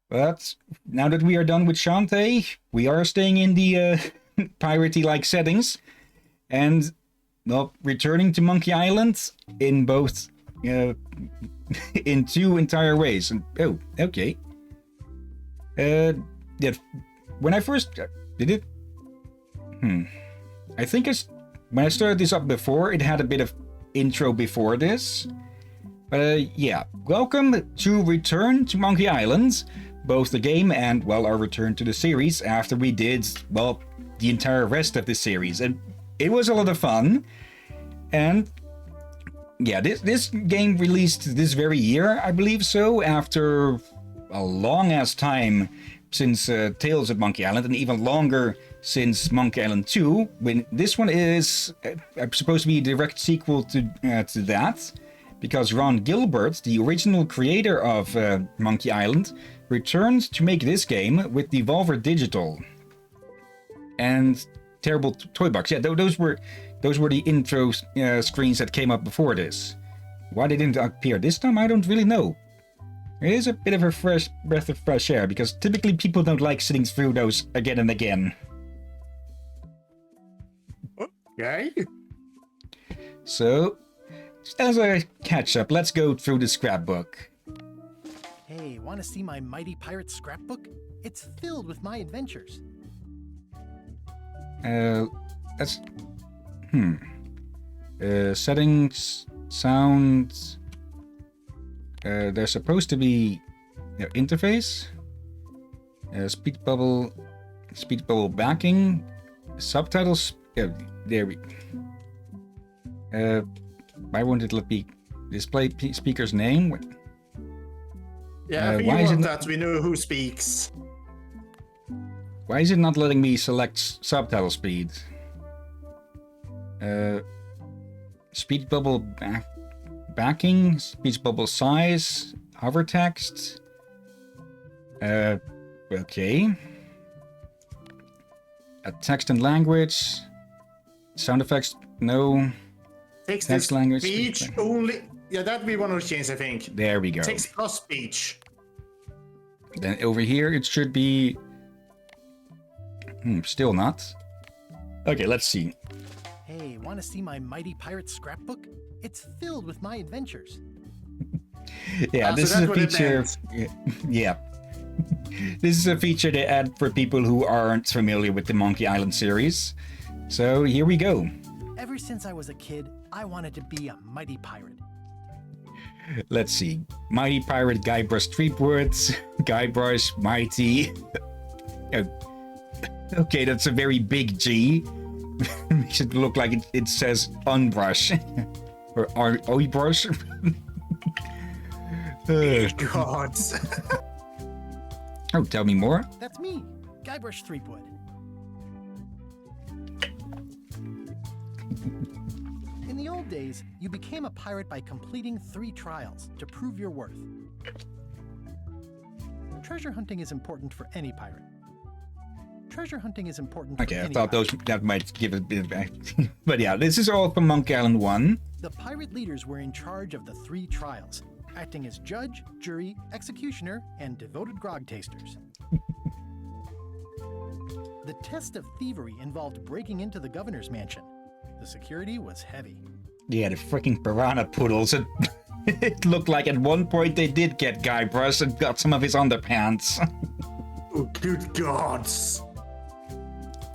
But now that we are done with Shantae, we are staying in the piratey-like settings, and well, returning to Monkey Island in both in two entire ways. And oh, okay. Yeah, when I first did it, I think when I started this up before, it had a bit of intro before this. Yeah, welcome to Return to Monkey Island, both the game and, well, our return to the series after we did, well, the entire rest of the series. And it was a lot of fun. And yeah, this game released this very year, I believe so, after a long-ass time since Tales of Monkey Island, and even longer since Monkey Island 2, when this one is supposed to be a direct sequel to that, because Ron Gilbert, the original creator of Monkey Island, returned to make this game with Devolver Digital and Terrible Toy Box. Yeah, those were the intro screens that came up before this. Why they didn't appear this time, I don't really know. It is a bit of a fresh breath of fresh air, because typically people don't like sitting through those again and again. Okay. So, just as a catch-up, let's go through the scrapbook. Hey, want to see my mighty pirate scrapbook? It's filled with my adventures. That's... settings, sound... there's supposed to be interface, speed bubble backing, subtitles. There we. Why won't it let me display speaker's name? Yeah, if you want that, we know who speaks. Why is it not letting me select subtitle speed? Speed bubble backing, speech bubble size, hover text. Okay. Text and language. Sound effects, no. Text language. Speech only. Yeah, that we want to change, I think. There we go. Text plus speech. Then over here it should be... still not. Okay, let's see. Hey, want to see my mighty pirate scrapbook? It's filled with my adventures. Yeah, this is a feature. Yeah. This is a feature they add for people who aren't familiar with the Monkey Island series. So here we go. Ever since I was a kid, I wanted to be a mighty pirate. Let's see. Mighty Pirate Guybrush Threepwood, Guybrush, Mighty. Okay, that's a very big G. Makes it look like it says unbrush. Or oibrush. God. Oh, tell me more. That's me, Guybrush Threepwood. In the old days, you became a pirate by completing 3 trials to prove your worth. Treasure hunting is important for any pirate. Treasure hunting is important. Okay, I thought that might give a bit of... But yeah, this is all from Monkey Island 1. The pirate leaders were in charge of the 3 trials, acting as judge, jury, executioner, and devoted grog tasters. The test of thievery involved breaking into the governor's mansion. The security was heavy. Yeah, the freaking piranha poodles. It looked like at one point they did get Guybrush and got some of his underpants. Oh, good gods.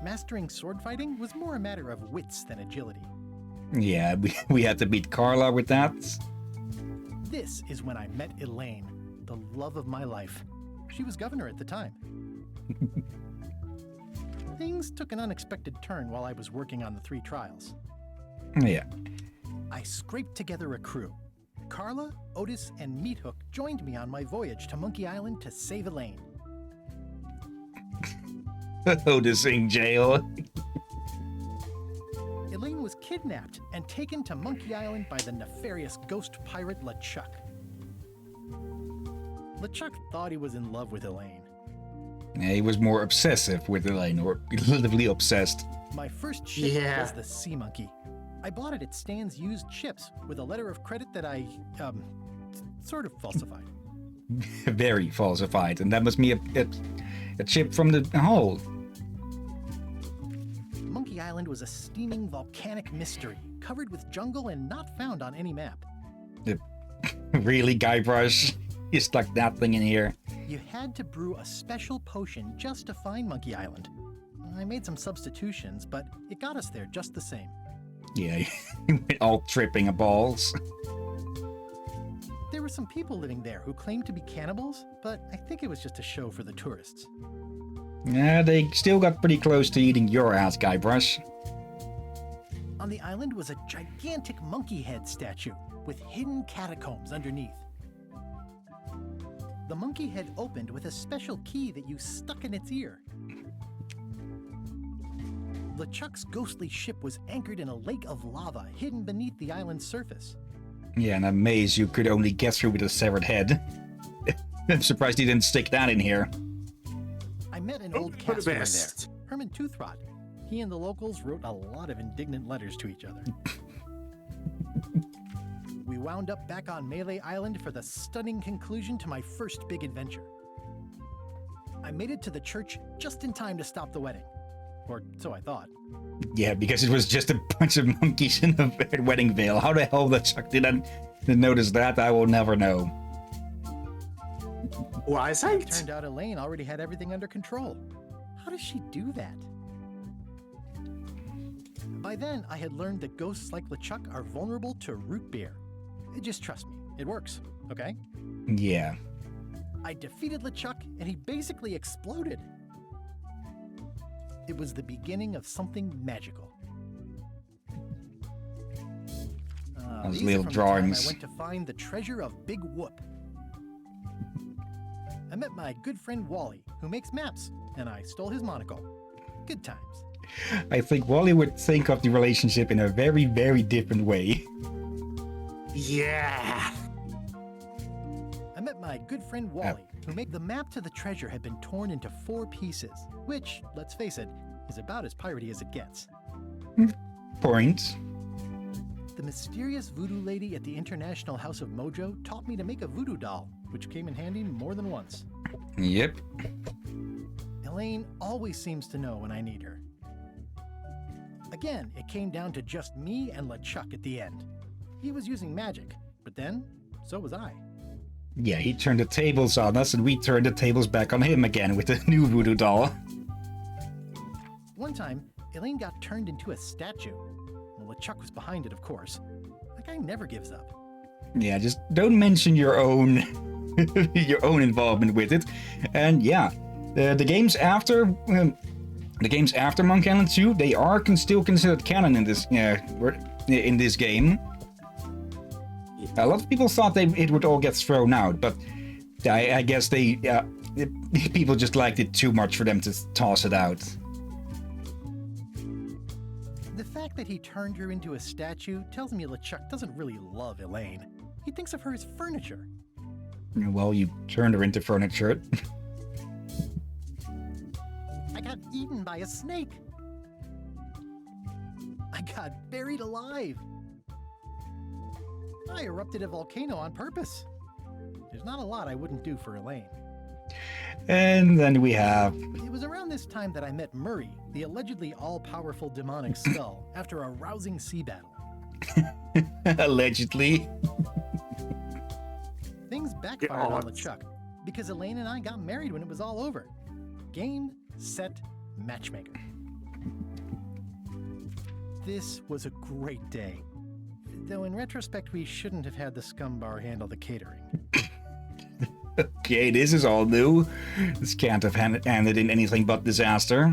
Mastering sword fighting was more a matter of wits than agility. Yeah, we had to beat Carla with that. This is when I met Elaine, the love of my life. She was governor at the time. Things took an unexpected turn while I was working on the 3 trials. Yeah. I scraped together a crew. Carla, Otis, and Meathook joined me on my voyage to Monkey Island to save Elaine. Otis in jail. Elaine was kidnapped and taken to Monkey Island by the nefarious ghost pirate LeChuck. LeChuck thought he was in love with Elaine. Yeah, he was more obsessive with Elaine, or relatively obsessed. My first ship was the Sea Monkey. I bought it at Stan's used ships with a letter of credit that I, sort of falsified. very falsified, and that must be a chip from the hull. Monkey Island was a steaming volcanic mystery, covered with jungle and not found on any map. Really, Guybrush? You stuck that thing in here? You had to brew a special potion just to find Monkey Island. I made some substitutions, but it got us there just the same. Yeah, all tripping balls. There were some people living there who claimed to be cannibals, but I think it was just a show for the tourists. Yeah, they still got pretty close to eating your ass, Guybrush. On the island was a gigantic monkey head statue with hidden catacombs underneath. The monkey head opened with a special key that you stuck in its ear. LeChuck's ghostly ship was anchored in a lake of lava hidden beneath the island's surface. Yeah, and a maze you could only get through with a severed head. I'm surprised he didn't stick that in here. I met an old cast member there, Herman Toothrot. He and the locals wrote a lot of indignant letters to each other. We wound up back on Melee Island for the stunning conclusion to my first big adventure. I made it to the church just in time to stop the wedding. Or so I thought. Yeah, because it was just a bunch of monkeys in a wedding veil. How the hell LeChuck didn't notice that, I will never know. Wise It height. turned out Elaine already had everything under control. How does she do that? By then, I had learned that ghosts like LeChuck are vulnerable to root beer. Just trust me, it works, okay? Yeah. I defeated LeChuck, and he basically exploded. It was the beginning of something magical. Those These are little from the time drawings. I went to find the treasure of Big Whoop. I met my good friend Wally, who makes maps, and I stole his monocle. Good times. I think Wally would think of the relationship in a very, very different way. Yeah. I met my good friend Wally, who made the map to the treasure had been torn into 4 pieces, which, let's face it, is about as piratey as it gets. Point. The mysterious voodoo lady at the International House of Mojo taught me to make a voodoo doll, which came in handy more than once. Yep. Elaine always seems to know when I need her. Again, it came down to just me and LeChuck at the end. He was using magic, but then, so was I. Yeah, he turned the tables on us, and we turned the tables back on him again with the new voodoo doll. One time, Elaine got turned into a statue. Well, LeChuck was behind it, of course. That guy never gives up. Yeah, just don't mention your own your own involvement with it. And yeah, the games after Monkey Island 2, they are still considered canon in this game. A lot of people thought it would all get thrown out, but I guess people just liked it too much for them to toss it out. The fact that he turned her into a statue tells me LeChuck doesn't really love Elaine. He thinks of her as furniture. Well, you turned her into furniture. I got eaten by a snake. I got buried alive. I erupted a volcano on purpose. There's not a lot I wouldn't do for Elaine. And then we have... It was around this time that I met Murray, the allegedly all-powerful demonic skull, after a rousing sea battle. Allegedly. Things backfired on LeChuck, because Elaine and I got married when it was all over. Game, set, matchmaker. This was a great day. Though in retrospect, we shouldn't have had the scum bar handle the catering. Okay, this is all new. This can't have ended in anything but disaster.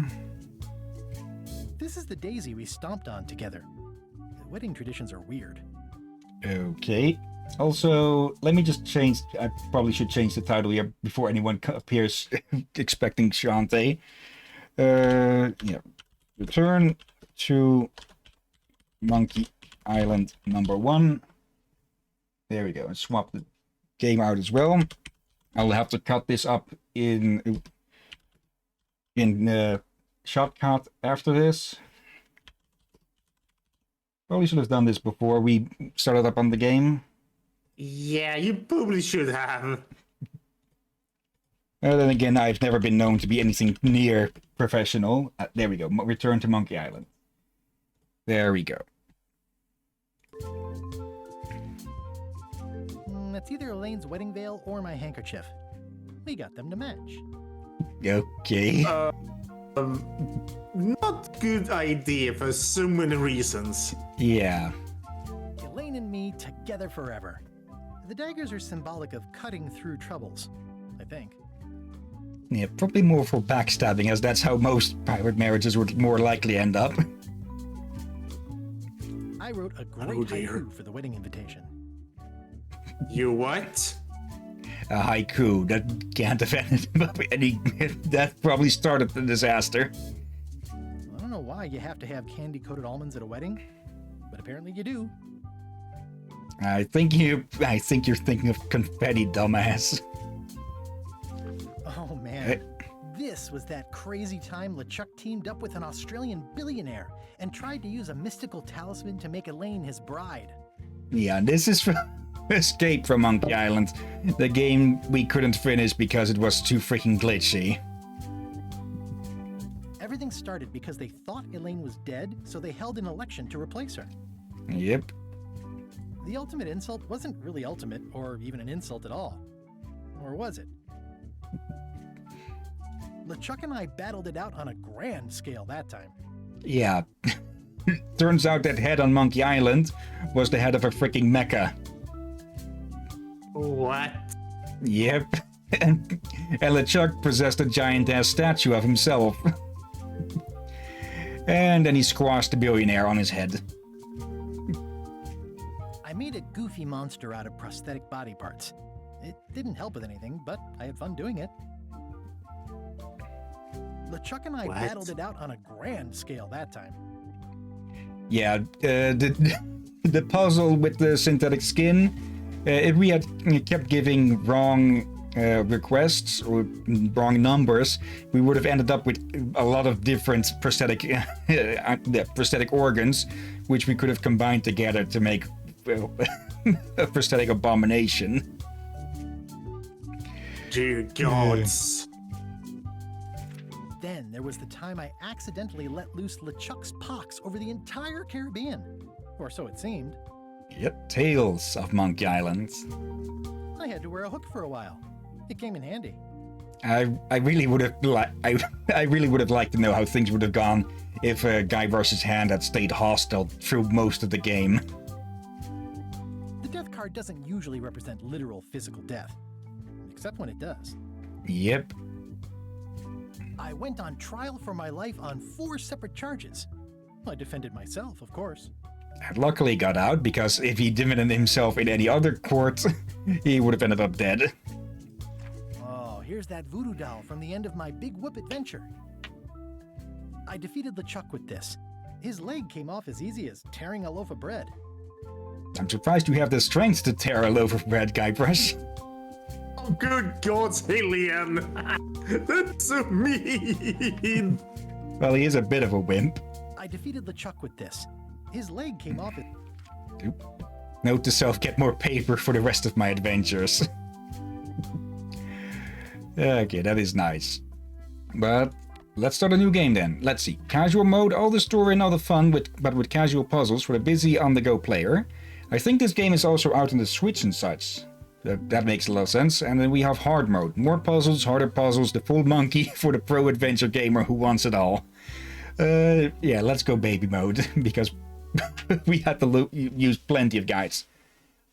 This is the daisy we stomped on together. Wedding traditions are weird. Okay. Also, let me just change... I probably should change the title here before anyone appears expecting Shantae. Yeah. Return to Monkey Island number 1. There we go. And swap the game out as well. I'll have to cut this up in shortcut after this. Probably should have done this before we started up on the game. Yeah, you probably should have. Then again, I've never been known to be anything near professional. There we go. Return to Monkey Island. There we go. It's either Elaine's wedding veil or my handkerchief. We got them to match. Okay. Not good idea for so many reasons. Yeah. Elaine and me together forever. The daggers are symbolic of cutting through troubles, I think. Yeah, probably more for backstabbing, as that's how most pirate marriages would more likely end up. I wrote a great haiku for the wedding invitation. You what? A haiku that can't have ended up any. That probably started the disaster. I don't know why you have to have candy-coated almonds at a wedding, but apparently you do. I think you're thinking of confetti, dumbass. Oh man, this was that crazy time LeChuck teamed up with an Australian billionaire and tried to use a mystical talisman to make Elaine his bride. Yeah, this is from Escape from Monkey Island, the game we couldn't finish because it was too freaking glitchy. Everything started because they thought Elaine was dead, so they held an election to replace her. Yep. The ultimate insult wasn't really ultimate, or even an insult at all. Or was it? LeChuck and I battled it out on a grand scale that time. Yeah. Turns out that head on Monkey Island was the head of a freaking mecha. What? Yep. And LeChuck possessed a giant-ass statue of himself. And then he squashed the billionaire on his head. I made a goofy monster out of prosthetic body parts. It didn't help with anything, but I had fun doing it. LeChuck and I battled it out on a grand scale that time. Yeah, the puzzle with the synthetic skin, if we had kept giving wrong requests or wrong numbers, we would have ended up with a lot of different prosthetic organs, which we could have combined together to make a prosthetic abomination. Dear gods. Then there was the time I accidentally let loose LeChuck's pox over the entire Caribbean. Or so it seemed. Yep, Tales of Monkey Island. I had to wear a hook for a while. It came in handy. I really would have liked to know how things would have gone if Guybrush's hand had stayed hostile through most of the game. The death card doesn't usually represent literal physical death, except when it does. Yep. I went on trial for my life on 4 separate charges. I defended myself, of course. And luckily got out, because if he defended himself in any other court, he would have ended up dead. Oh, here's that voodoo doll from the end of my Big Whoop adventure. I defeated LeChuck with this. His leg came off as easy as tearing a loaf of bread. I'm surprised you have the strength to tear a loaf of bread, Guybrush. Oh, good gods, Hillyan! That's so mean! Well, he is a bit of a wimp. I defeated LeChuck with this. His leg came off as... Oop. Note to self, get more paper for the rest of my adventures. Okay, that is nice. But let's start a new game then. Let's see. Casual mode, all the story and all the fun, but with casual puzzles for the busy on-the-go player. I think this game is also out on the Switch and such. That makes a lot of sense. And then we have hard mode. More puzzles, harder puzzles, the full monkey for the pro adventure gamer who wants it all. Yeah, let's go baby mode, because we had to use plenty of guides.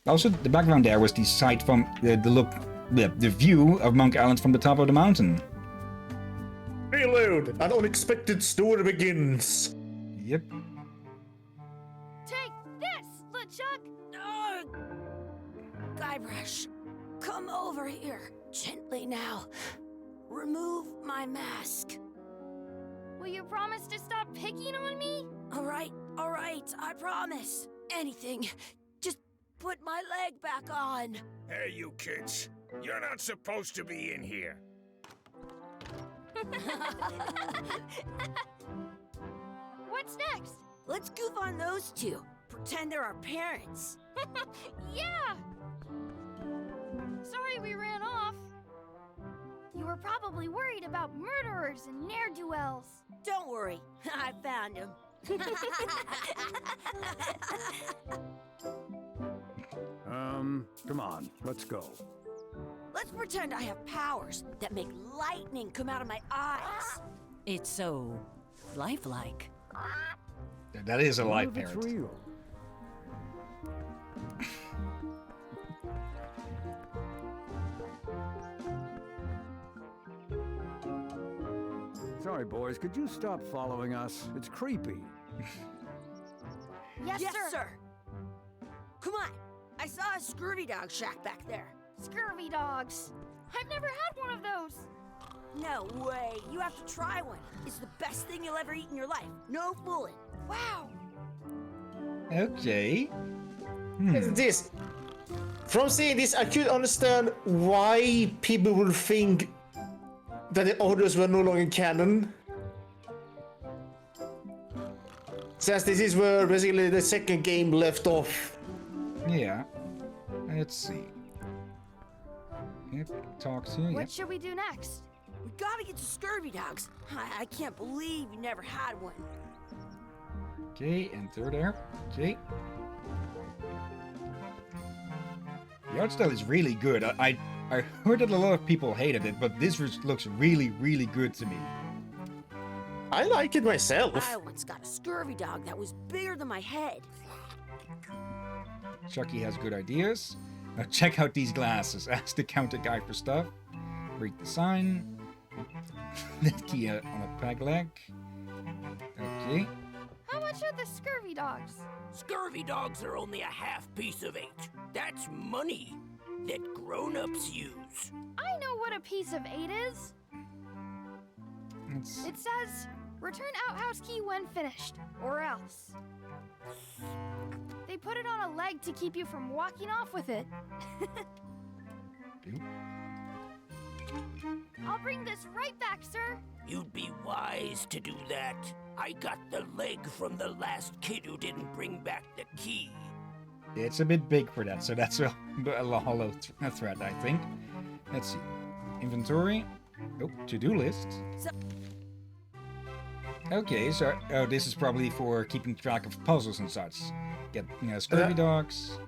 Also, the background there was the sight from the view of Monkey Island from the top of the mountain. Reload! An unexpected story begins. Yep. Take this, LeChuck! Guybrush, come over here. Gently now. Remove my mask. Will you promise to stop picking on me? All right, I promise. Anything. Just put my leg back on. Hey, you kids. You're not supposed to be in here. What's next? Let's goof on those two. Pretend they're our parents. Yeah! Sorry we ran off. You were probably worried about murderers and ne'er-do-wells. Don't worry, I found him. Come on, let's go. Let's pretend I have powers that make lightning come out of my eyes. It's so lifelike. That is a What live if it's parrot. real? Sorry, boys, could you stop following us? It's creepy. Yes, sir. Come on. I saw a scurvy dog shack back there. Scurvy dogs. I've never had one of those. No way. You have to try one. It's the best thing you'll ever eat in your life. No fooling. Wow. Okay. This. From seeing this, I could understand why people would think that the others were no longer canon. Since this is where basically the second game left off. Yeah. Let's see. Yep, talk to you. What should we do next? We gotta get to scurvy dogs. I can't believe you never had one. Okay, enter there. Okay. The art style is really good. I heard that a lot of people hated it, but this looks really, really good to me. I like it myself. I once got a scurvy dog that was bigger than my head. Chucky has good ideas. Now check out these glasses. Ask the counter guy for stuff. Read the sign. The key on a peg leg. Okay. How much are the scurvy dogs? Scurvy dogs are only a half piece of 8. That's money that grown-ups use. I know what a piece of 8 is. Let's It says, return outhouse key when finished, or else. They put it on a leg to keep you from walking off with it. do. I'll bring this right back, sir. You'd be wise to do that. I got the leg from the last kid who didn't bring back the key. It's a bit big for that, so that's a hollow threat, I think. Let's see. Inventory. Oh, to-do list. Okay, so this is probably for keeping track of puzzles and such. Get scurvy dogs.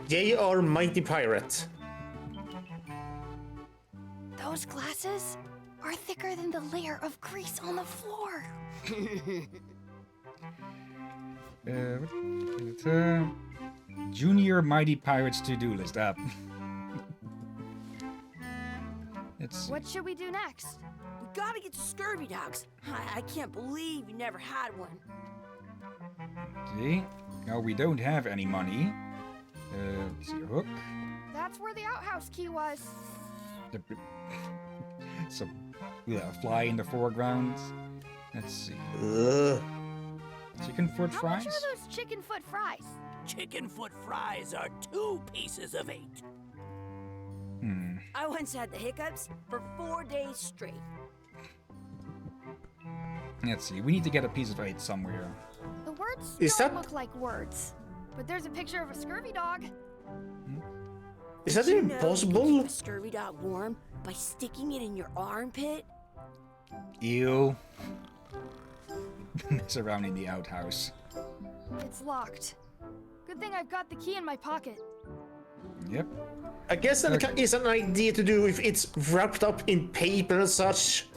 They are mighty pirate. Those glasses are thicker than the layer of grease on the floor. Junior Mighty Pirates to-do list up. Let's see. What should we do next? We gotta get to scurvy dogs. I can't believe you never had one. Okay. Now we don't have any money. Let's see, a hook. That's where the outhouse key was. Some fly in the foreground. Let's see. Chicken foot How fries? much are those chicken foot fries? Chicken foot fries are 2 pieces of 8. I once had the hiccups for 4 days straight. Let's see. We need to get a piece of 8 somewhere. The words Is don't that- look like words, but there's a picture of a scurvy dog. Is that You even know you can possible? keep a scurvy dog warm by sticking it in your armpit. Ew. Mess around in the outhouse. It's locked. Good thing I've got the key in my pocket. Yep. I guess that is an idea to do if it's wrapped up in paper and such,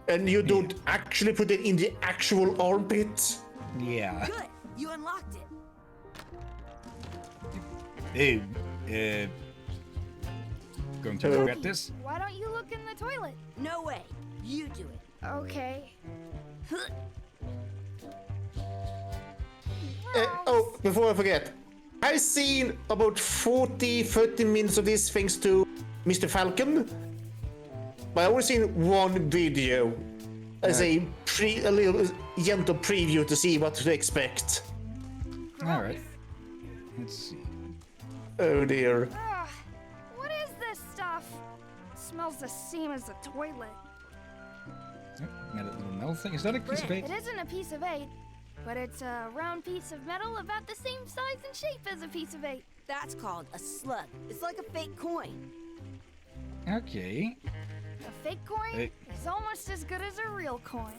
and you don't actually put it in the actual armpit. Yeah. Good, you unlocked it. Ew. Going to regret this? Why don't you look in the toilet? No way. You do it. Okay. Oh, before I forget, I've seen about 30 minutes of this thanks to Mr. Falcon, but I've only seen one video as a little gentle preview to see what to expect. Alright. Let's see. Oh dear. Ugh, what is this stuff? Smells the same as the toilet. Yep. Got a little metal thing. Is that a piece of 8? It isn't a piece of 8, but it's a round piece of metal about the same size and shape as a piece of 8. That's called a slug. It's like a fake coin. Okay. The fake coin is almost as good as a real coin.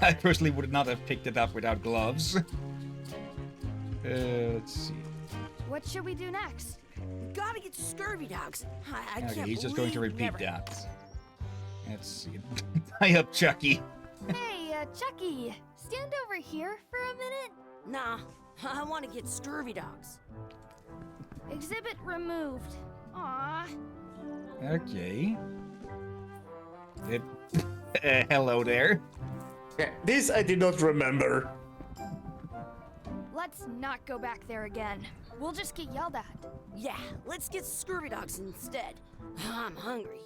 I personally would not have picked it up without gloves. Let's see. What should we do next? We gotta get scurvy dogs. I Okay, can't he's just going to believe we repeat never- that. Let's see. Tie up Chucky. Hey, Chucky, stand over here for a minute. Nah, I want to get scurvy dogs. Exhibit removed. Aw. Okay. Hello there. Yeah, this I did not remember. Let's not go back there again. We'll just get yelled at. Yeah, let's get scurvy dogs instead. I'm hungry.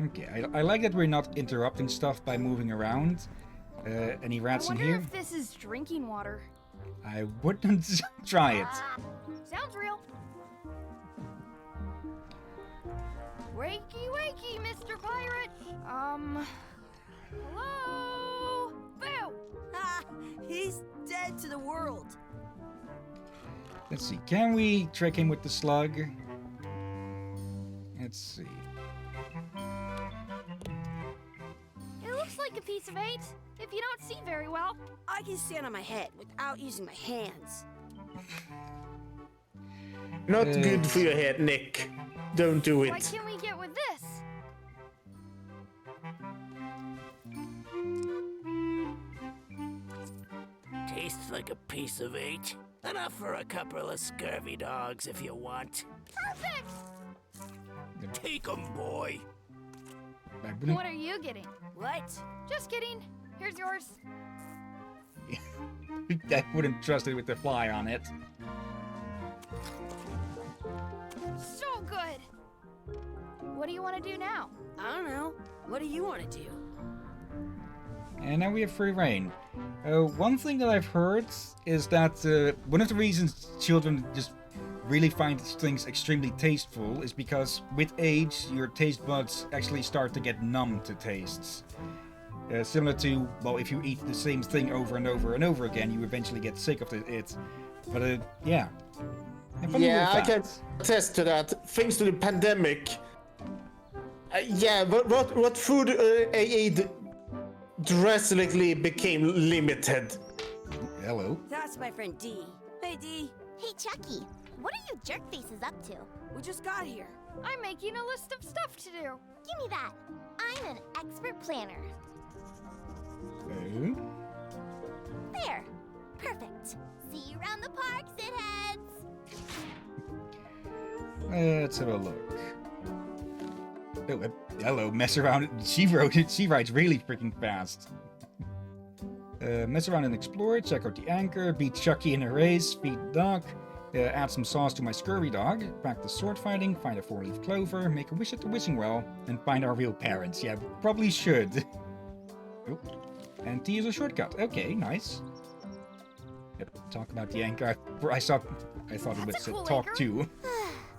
Okay, I like that we're not interrupting stuff by moving around. Any I rats in wonder here? if this is drinking water. I wouldn't try it. Sounds real. Wakey, wakey, Mr. Pirate. Hello? Boo! Ah, he's dead to the world. Let's see, can we trick him with the slug? Let's see. It looks like a piece of 8, if you don't see very well. I can stand on my head without using my hands. Not good for your head, Nick. Don't do Why it. can't we get with this? Tastes like a piece of 8. Enough for a couple of scurvy dogs if you want. Perfect! Take 'em, boy. I wouldn't, What are you getting? What? Just kidding. Here's yours. I wouldn't trust it with the fly on it. So good. What do you want to do now? I don't know. What do you want to do? And now we have free reign. One thing that I've heard is that one of the reasons children just really find things extremely tasteful is because with age, your taste buds actually start to get numb to tastes. Similar to, well, if you eat the same thing over and over and over again, you eventually get sick of it. But yeah. I'm familiar Yeah, I with can that. attest to that. Thanks to the pandemic. Yeah, what food I ate drastically became limited. Hello. That's my friend Dee. Hey, Dee. Hey, Chucky, what are you jerk faces up to? We just got here. I'm making a list of stuff to do. Give me that. I'm an expert planner. Oh. There. Perfect. See you around the park, shitheads. Let's have a look. Oh, hello, mess around. She rides really freaking fast. Mess around and explore, check out the anchor, beat Chucky in a race, feed the dog, add some sauce to my scurvy dog, practice sword fighting, find a 4-leaf clover, make a wish at the wishing well, and find our real parents. Yeah, probably should. Oh, and T is a shortcut. Okay, nice. Yep, talk about the anchor. I thought it That's was a cool talk anchor. to.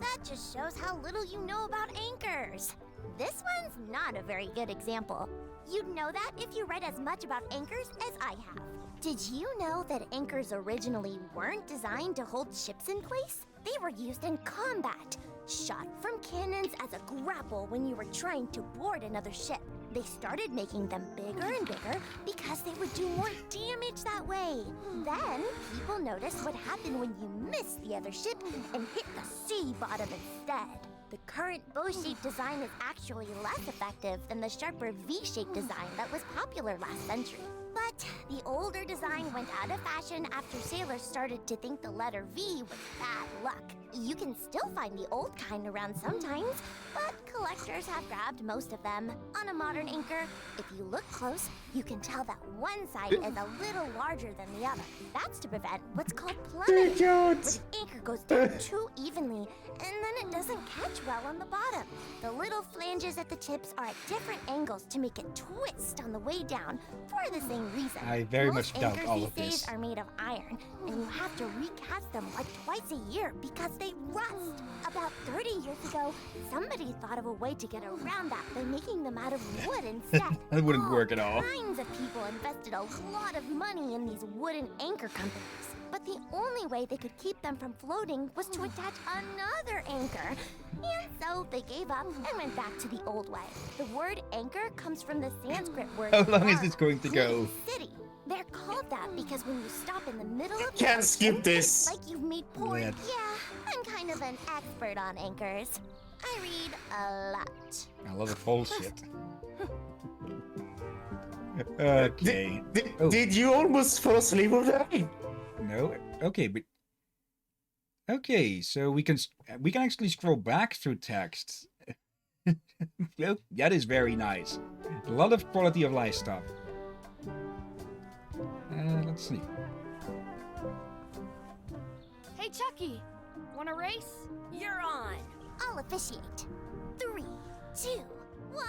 That just shows how little you know about anchors. This one's not a very good example. You'd know that if you read as much about anchors as I have. Did you know that anchors originally weren't designed to hold ships in place? They were used in combat, shot from cannons as a grapple when you were trying to board another ship. They started making them bigger and bigger because they would do more damage that way. Then, people noticed what happened when you missed the other ship and hit the sea bottom instead. The current bow-shaped design is actually less effective than the sharper V-shaped design that was popular last century. But the older design went out of fashion after sailors started to think the letter V was bad luck. You can still find the old kind around sometimes, but collectors have grabbed most of them. On a modern anchor, if you look close, you can tell that one side is a little larger than the other. That's to prevent what's called plummeting, where the anchor goes down too evenly, and then it doesn't catch well on the bottom. The little flanges at the tips are at different angles to make it twist on the way down for the same reason. I very Most much doubt anchors all these of days this. are made of iron, and you have to recast them like twice a year because they rust. About 30 years ago, somebody thought of a way to get around that by making them out of wood instead. That wouldn't work at all. Kinds of people invested a lot of money in these wooden anchor companies. But the only way they could keep them from floating was to attach another anchor. And so they gave up and went back to the old way. The word anchor comes from the Sanskrit word. How long is "dar," this going to go? meaning city. They're called that because when you stop in the middle of the Can't ocean, skip this. it's like you've made port. Yeah. Yeah, I'm kind of an expert on anchors. I read a lot. A lot of bullshit. Okay. Oh. Did you almost fall asleep over there? No. Okay, but okay. So we can actually scroll back through text. Well, that is very nice. A lot of quality of life stuff. Let's see. Hey, Chucky, wanna race? You're on. I'll officiate. 3, 2, 1,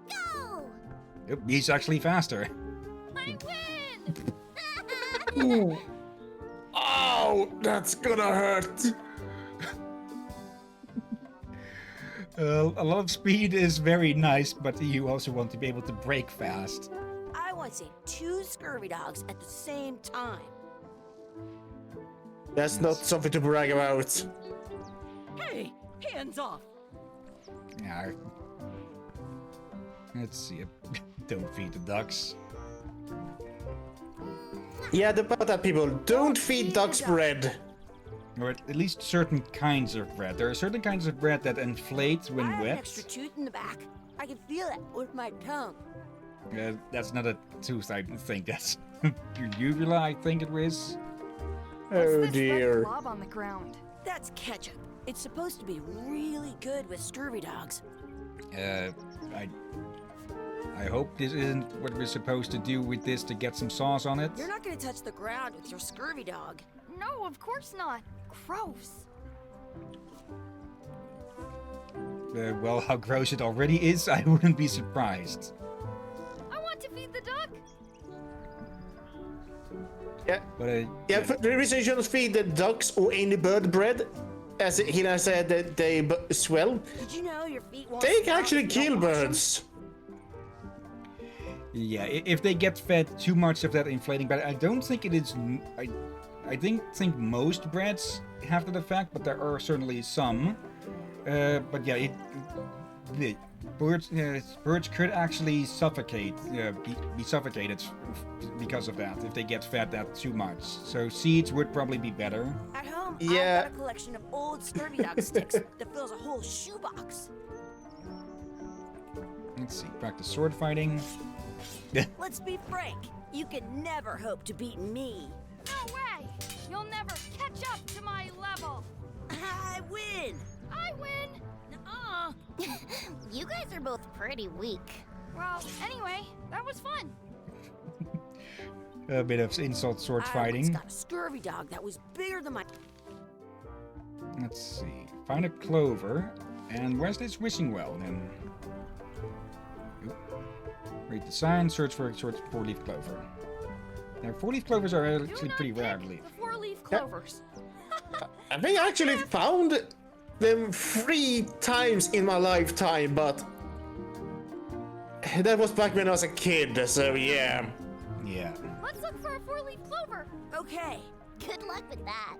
go! Yep, he's actually faster. I win! Oh, that's gonna hurt. A lot of speed is very nice, but you also want to be able to brake fast. I want to see 2 scurvy dogs at the same time. That's not something to brag about. Hey, hands off. Yeah. Let's see. Don't feed the ducks. Yeah, about that, people. Don't feed ducks bread. Or at least certain kinds of bread. There are certain kinds of bread that inflate when I have an wet. extra tooth in the back. I can feel it with my tongue. That's not a tooth, I think. That's uvula, I think it was. Oh What's this red dear. blob on the ground? That's ketchup. It's supposed to be really good with scurvy dogs. I hope this isn't what we're supposed to do with this to get some sauce on it. You're not going to touch the ground with your scurvy dog. No, of course not. Gross. Well, how gross it already is, I wouldn't be surprised. I want to feed the duck. Yeah. But Yeah, for the reason you shouldn't feed the ducks or any bird bread, as Hillyan said, that they swell. Did you know your feet won't They can smell actually if you kill don't wash 'em? birds. yeah, if they get fed too much of that inflating bread, I don't think it is. I think most breads have that effect, but there are certainly some. But yeah, the birds could actually suffocate, be suffocated because of that if they get fed that too much. So seeds would probably be better. At home, Yeah. I've got a collection of old scurvy dog sticks that fills a whole shoebox. Let's see, practice sword fighting. Let's be frank. You can never hope to beat me. No way. You'll never catch up to my level. I win. I win. Nuh-uh. You guys are both pretty weak. Well, anyway, that was fun. A bit of insult sword I once fighting. got a scurvy dog that was bigger than my... Let's see. Find a clover. And where's this wishing well then? Oop. Read the sign, search for a short 4-leaf clover. Now 4-leaf clovers are Do actually not pretty pick rare, I believe. the 4-leaf clovers. I think I actually found them 3 times in my lifetime, but that was back when I was a kid, so yeah. Yeah. Let's look for a 4-leaf clover. Okay. Good luck with that.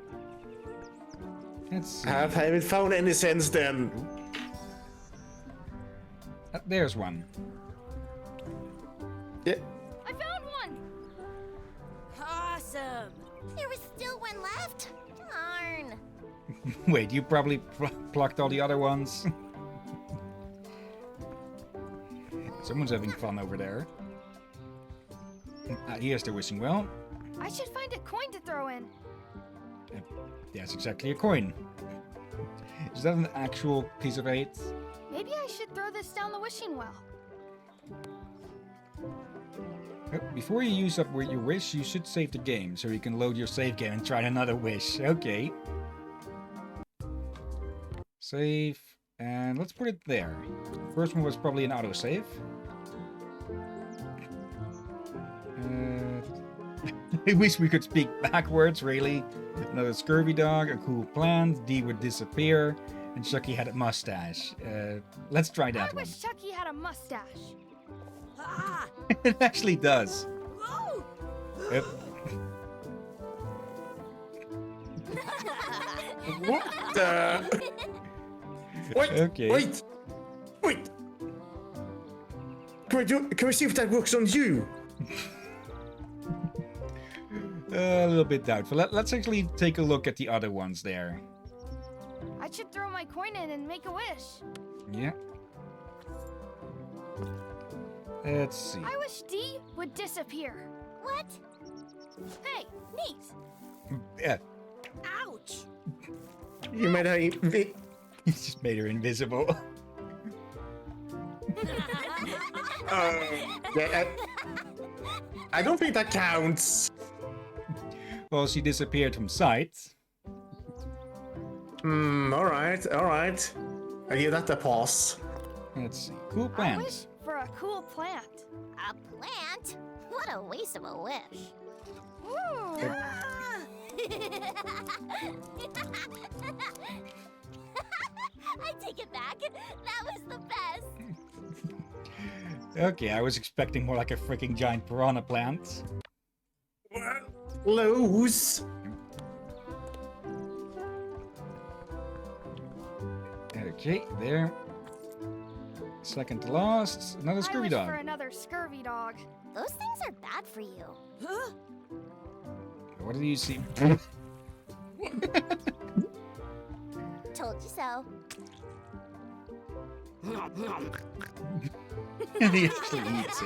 Let's see. I haven't found any since then. There's one. Yeah. I found one. Awesome. There was still one left. Darn. Wait, you probably plucked all the other ones. Someone's having fun over there. Here's the wishing well. I should find a coin to throw in. That's exactly a coin. Is that an actual piece of 8? Maybe I should throw this down the wishing well. Before you use up your wish, you should save the game, so you can load your save game and try another wish. Okay. Save, and let's put it there. First one was probably an autosave. I wish we could speak backwards, really. Another scurvy dog, a cool plant, D would disappear, and Chucky had a mustache. Let's try I that one. wish Chucky had a mustache. Ah! It actually does. Whoa! Yep. What the? Wait, Okay. wait. Can we see if that works on you? A little bit doubtful. Let's actually take a look at the other ones there. I should throw my coin in and make a wish. Yeah. Let's see. I wish D would disappear. What? Hey, Neat! Yeah, Ouch! You made her. he just made her invisible. Yeah, I don't think that counts. Well, she disappeared from sight. Alright. I give that a pass. Let's see. Cool I wish plans. for a cool plant. A plant? What a waste of a wish. Ooh. I take it back. That was the best. Okay, I was expecting more like a freaking giant piranha plant. Close. Okay, there. Second to last, another I scurvy wish dog. for another scurvy dog. Those things are bad for you. Huh? What do you see? Told you so. He actually eats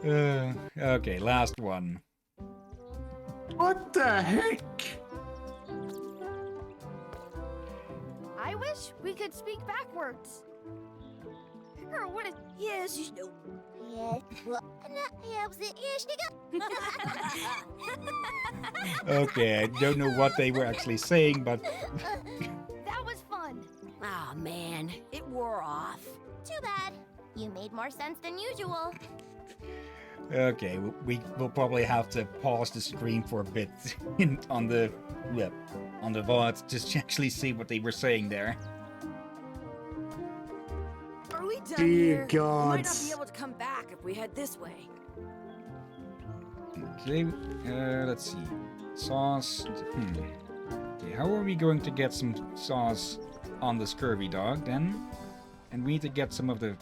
it. Okay, last one. What the heck? I wish we could speak backwards. Or what? Yes, you know. Yes. Well, Okay, I don't know what they were actually saying, but That was fun. Aw, man, it wore off. Too bad. You made more sense than usual. okay, we will probably have to pause the stream for a bit on the VOD just to actually see what they were saying there. Are we done Dear here? God. We might not be able to come back if we head this way. Okay, let's see. Sauce. Okay, how are we going to get some sauce on the scurvy dog then? And we need to get some of the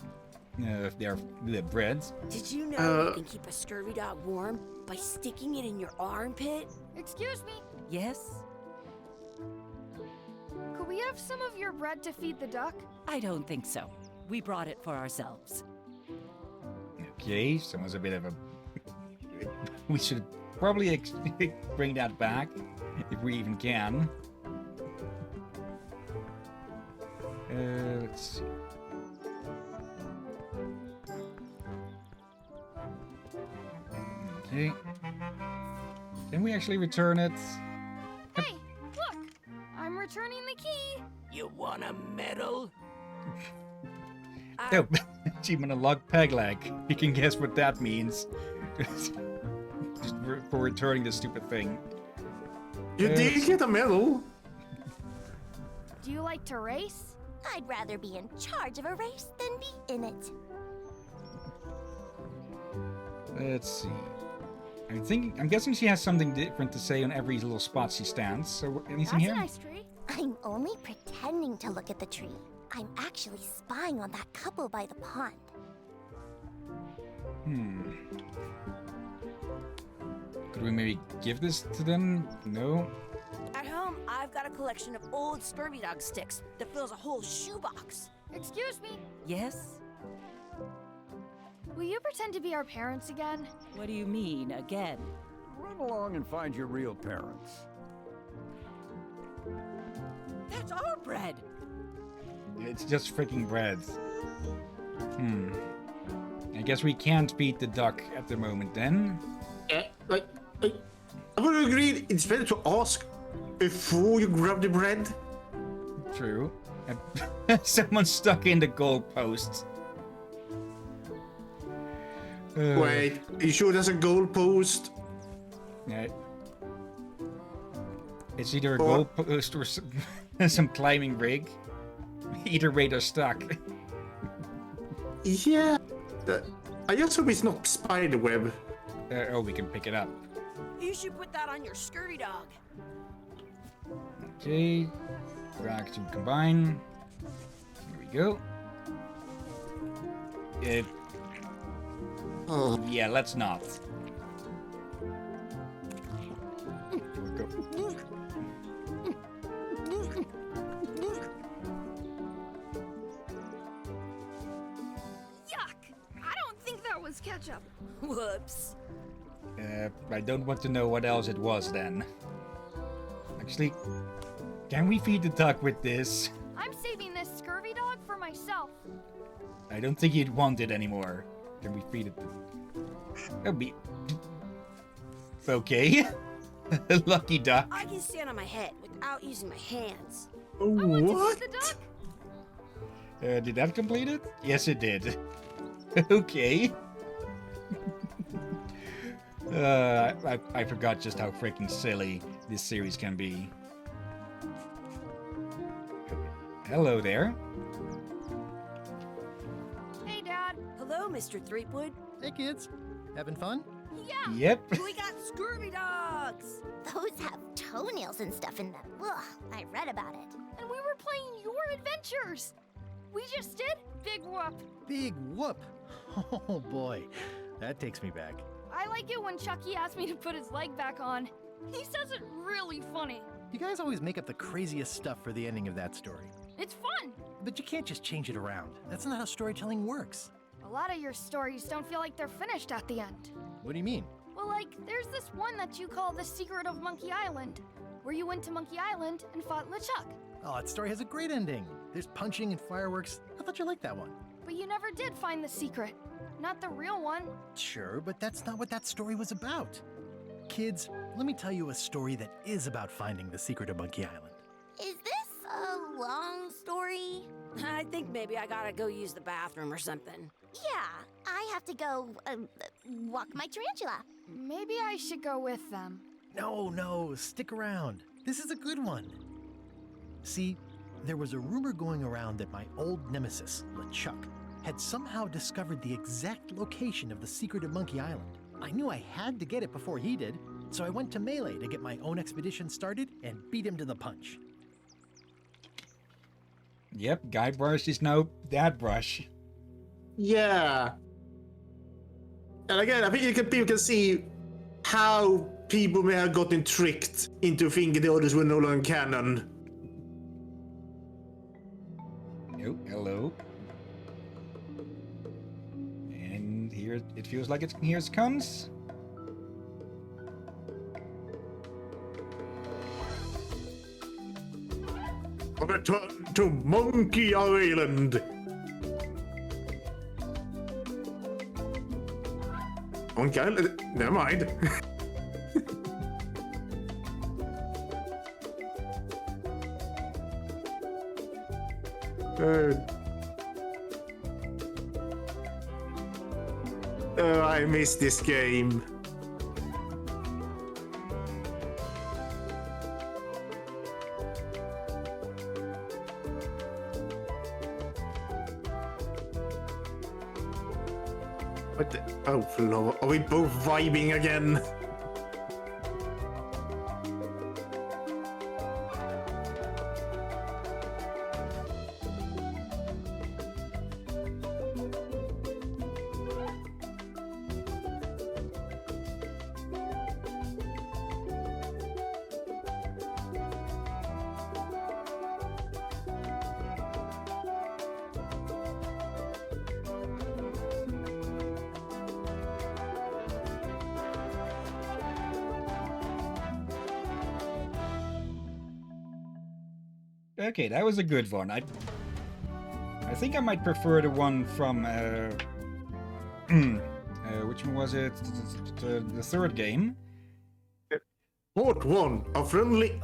bread. Did you know you can keep a scurvy dog warm by sticking it in your armpit? Excuse me. Yes? Could we have some of your bread to feed the duck? I don't think so. We brought it for ourselves. Okay, so it's a bit of a. We should probably bring that back if we even can. Let's see. Okay. Can we actually return it? Hey, look! I'm returning the key. You want a medal? No, achievement unlocked peg leg. You can guess what that means. Just for returning this stupid thing. You did get a medal. Do you like to race? I'd rather be in charge of a race than be in it. Let's see. I'm guessing she has something different to say on every little spot she stands. So anything That's here? a nice tree. I'm only pretending to look at the tree. I'm actually spying on that couple by the pond. Could we maybe give this to them? No. At home, I've got a collection of old scurvy dog sticks that fills a whole shoebox. Excuse me. Yes? Will you pretend to be our parents again? What do you mean, again? Run along and find your real parents. That's our bread! It's just freaking bread. I guess we can't beat the duck at the moment then. I would agree. It's better to ask before you grab the bread. True. Someone's stuck in the goalpost. Wait, you sure there's a goalpost? Yeah. It's either a goalpost or some climbing rig. Either way, they're stuck. Yeah. I just hope it's not spider web. Oh, we can pick it up. You should put that on your scurvy dog. Okay. Drag to combine. Here we go. Yeah, let's not. Here we go. Yuck! I don't think that was ketchup. Whoops. I don't want to know what else it was then. Actually, can we feed the duck with this? I'm saving this scurvy dog for myself. I don't think you'd want it anymore. Can we feed it? That'd be... Okay. Lucky duck. I can stand on my head without using my hands. I want What? to feed the duck. Did that complete it? Yes, it did. Okay. I forgot just how freaking silly this series can be. Hello there. Hey, Dad. Hello, Mr. Threepwood. Hey, kids. Having fun? Yeah. Yep. We got scurvy dogs. Those have toenails and stuff in them. Ugh, I read about it. And we were playing your adventures. We just did Big Whoop. Big whoop. Oh, boy. That takes me back. I like it when Chucky asked me to put his leg back on. He says it really funny. You guys always make up the craziest stuff for the ending of that story. It's fun. But you can't just change it around. That's not how storytelling works. A lot of your stories don't feel like they're finished at the end. What do you mean? Well, like, there's this one that you call The Secret of Monkey Island, where you went to Monkey Island and fought LeChuck. Oh, that story has a great ending. There's punching and fireworks. I thought you liked that one. But you never did find the secret. Not the real one. Sure, but that's not what that story was about. Kids, let me tell you a story that is about finding the secret of Monkey Island. Is this a long story? I think maybe I gotta go use the bathroom or something. Yeah, I have to go walk my tarantula. Maybe I should go with them. No, stick around. This is a good one. See, there was a rumor going around that my old nemesis, LeChuck, had somehow discovered the exact location of the secret of Monkey Island. I knew I had to get it before he did, so I went to Melee to get my own expedition started and beat him to the punch. Yep, Guybrush is now Dad Brush. Yeah. And again, I think people can see how people may have gotten tricked into thinking the others were no longer canon. Oh, hello. And here it feels like here it comes. Return to Monkey Island. Monkey Island? Never mind. I miss this game. What the? Oh, Flo, are we both vibing again? Okay, that was a good one. I think I might prefer the one from which one was it? The third game. Port one, a friendly.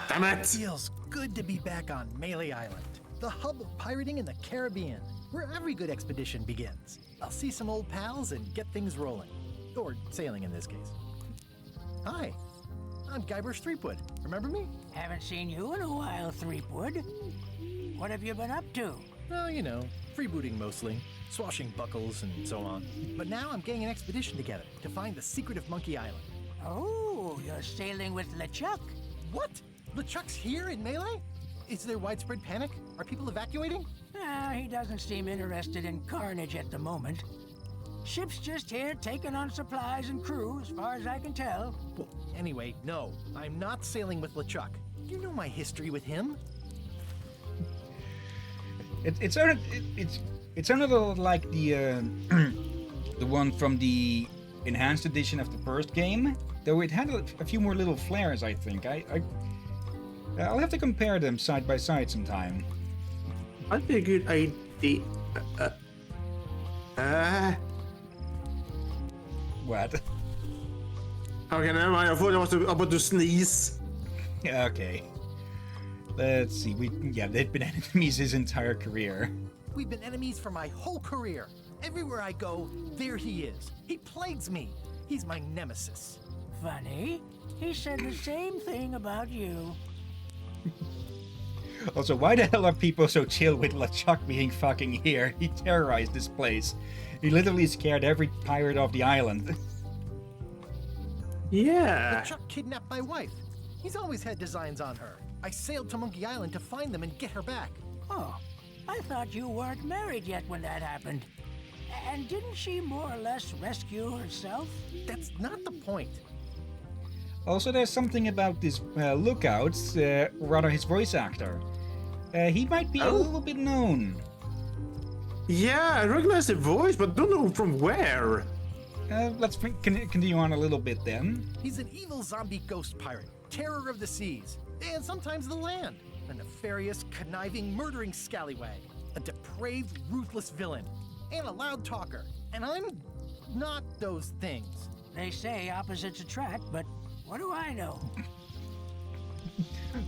Damn it! Feels good to be back on Melee Island, the hub of pirating in the Caribbean, where every good expedition begins. I'll see some old pals and get things rolling. Or sailing in this case. Hi, I'm Guybrush Threepwood. Remember me? Haven't seen you in a while, Threepwood. What have you been up to? Well, you know, freebooting mostly, swashing buckles and so on. But now I'm getting an expedition together to find the secret of Monkey Island. Oh, you're sailing with LeChuck? What? LeChuck's here in Melee? Is there widespread panic? Are people evacuating? He doesn't seem interested in carnage at the moment. Ship's just here taking on supplies and crew, as far as I can tell. Well, anyway, no. I'm not sailing with LeChuck. You know my history with him. It sounded a little like the the one from the enhanced edition of the first game, though it had a few more little flares. I think I'll have to compare them side by side sometime. That'd be a good idea. What? Okay, never mind. I thought I was about to sneeze. Okay. Let's see. They've been enemies his entire career. We've been enemies for my whole career. Everywhere I go, there he is. He plagues me. He's my nemesis. Funny. He said the same thing about you. Also, why the hell are people so chill with LeChuck being fucking here? He terrorized this place. He literally scared every pirate off the island. Yeah. LeChuck kidnapped my wife. He's always had designs on her. I sailed to Monkey Island to find them and get her back. Oh, I thought you weren't married yet when that happened. And didn't she more or less rescue herself? That's not the point. Also, there's something about this Lookout, rather his voice actor. He might be a little bit known. Yeah, I recognize the voice, but don't know from where. Let's continue on a little bit then. He's an evil zombie ghost pirate, terror of the seas, and sometimes the land. A nefarious, conniving, murdering scallywag. A depraved, ruthless villain. And a loud talker. And I'm not those things. They say opposites attract, but what do I know?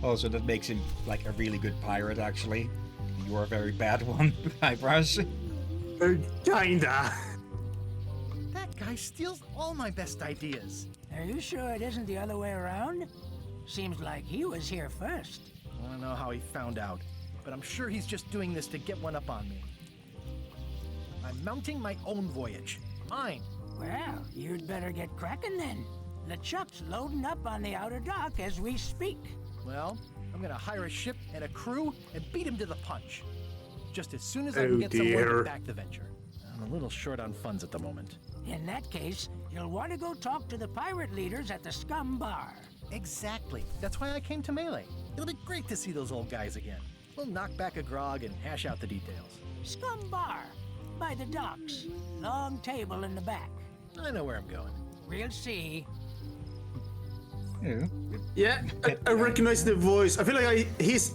Also, that makes him like a really good pirate, actually. You're a very bad one, Eyebrows. Kinda. That guy steals all my best ideas. Are you sure it isn't the other way around? Seems like he was here first. I don't know how he found out, but I'm sure he's just doing this to get one up on me. I'm mounting my own voyage. Mine. Well, you'd better get cracking then. LeChuck's loading up on the outer dock as we speak. Well, I'm gonna hire a ship and a crew and beat him to the punch. Just as soon as I can get someone to back the venture. I'm a little short on funds at the moment. In that case, you'll want to go talk to the pirate leaders at the Scum Bar. Exactly. That's why I came to Melee. It'll be great to see those old guys again. We'll knock back a grog and hash out the details. Scum Bar, by the docks. Long table in the back. I know where I'm going. We'll see. Yeah, I recognize the voice. I feel like he's...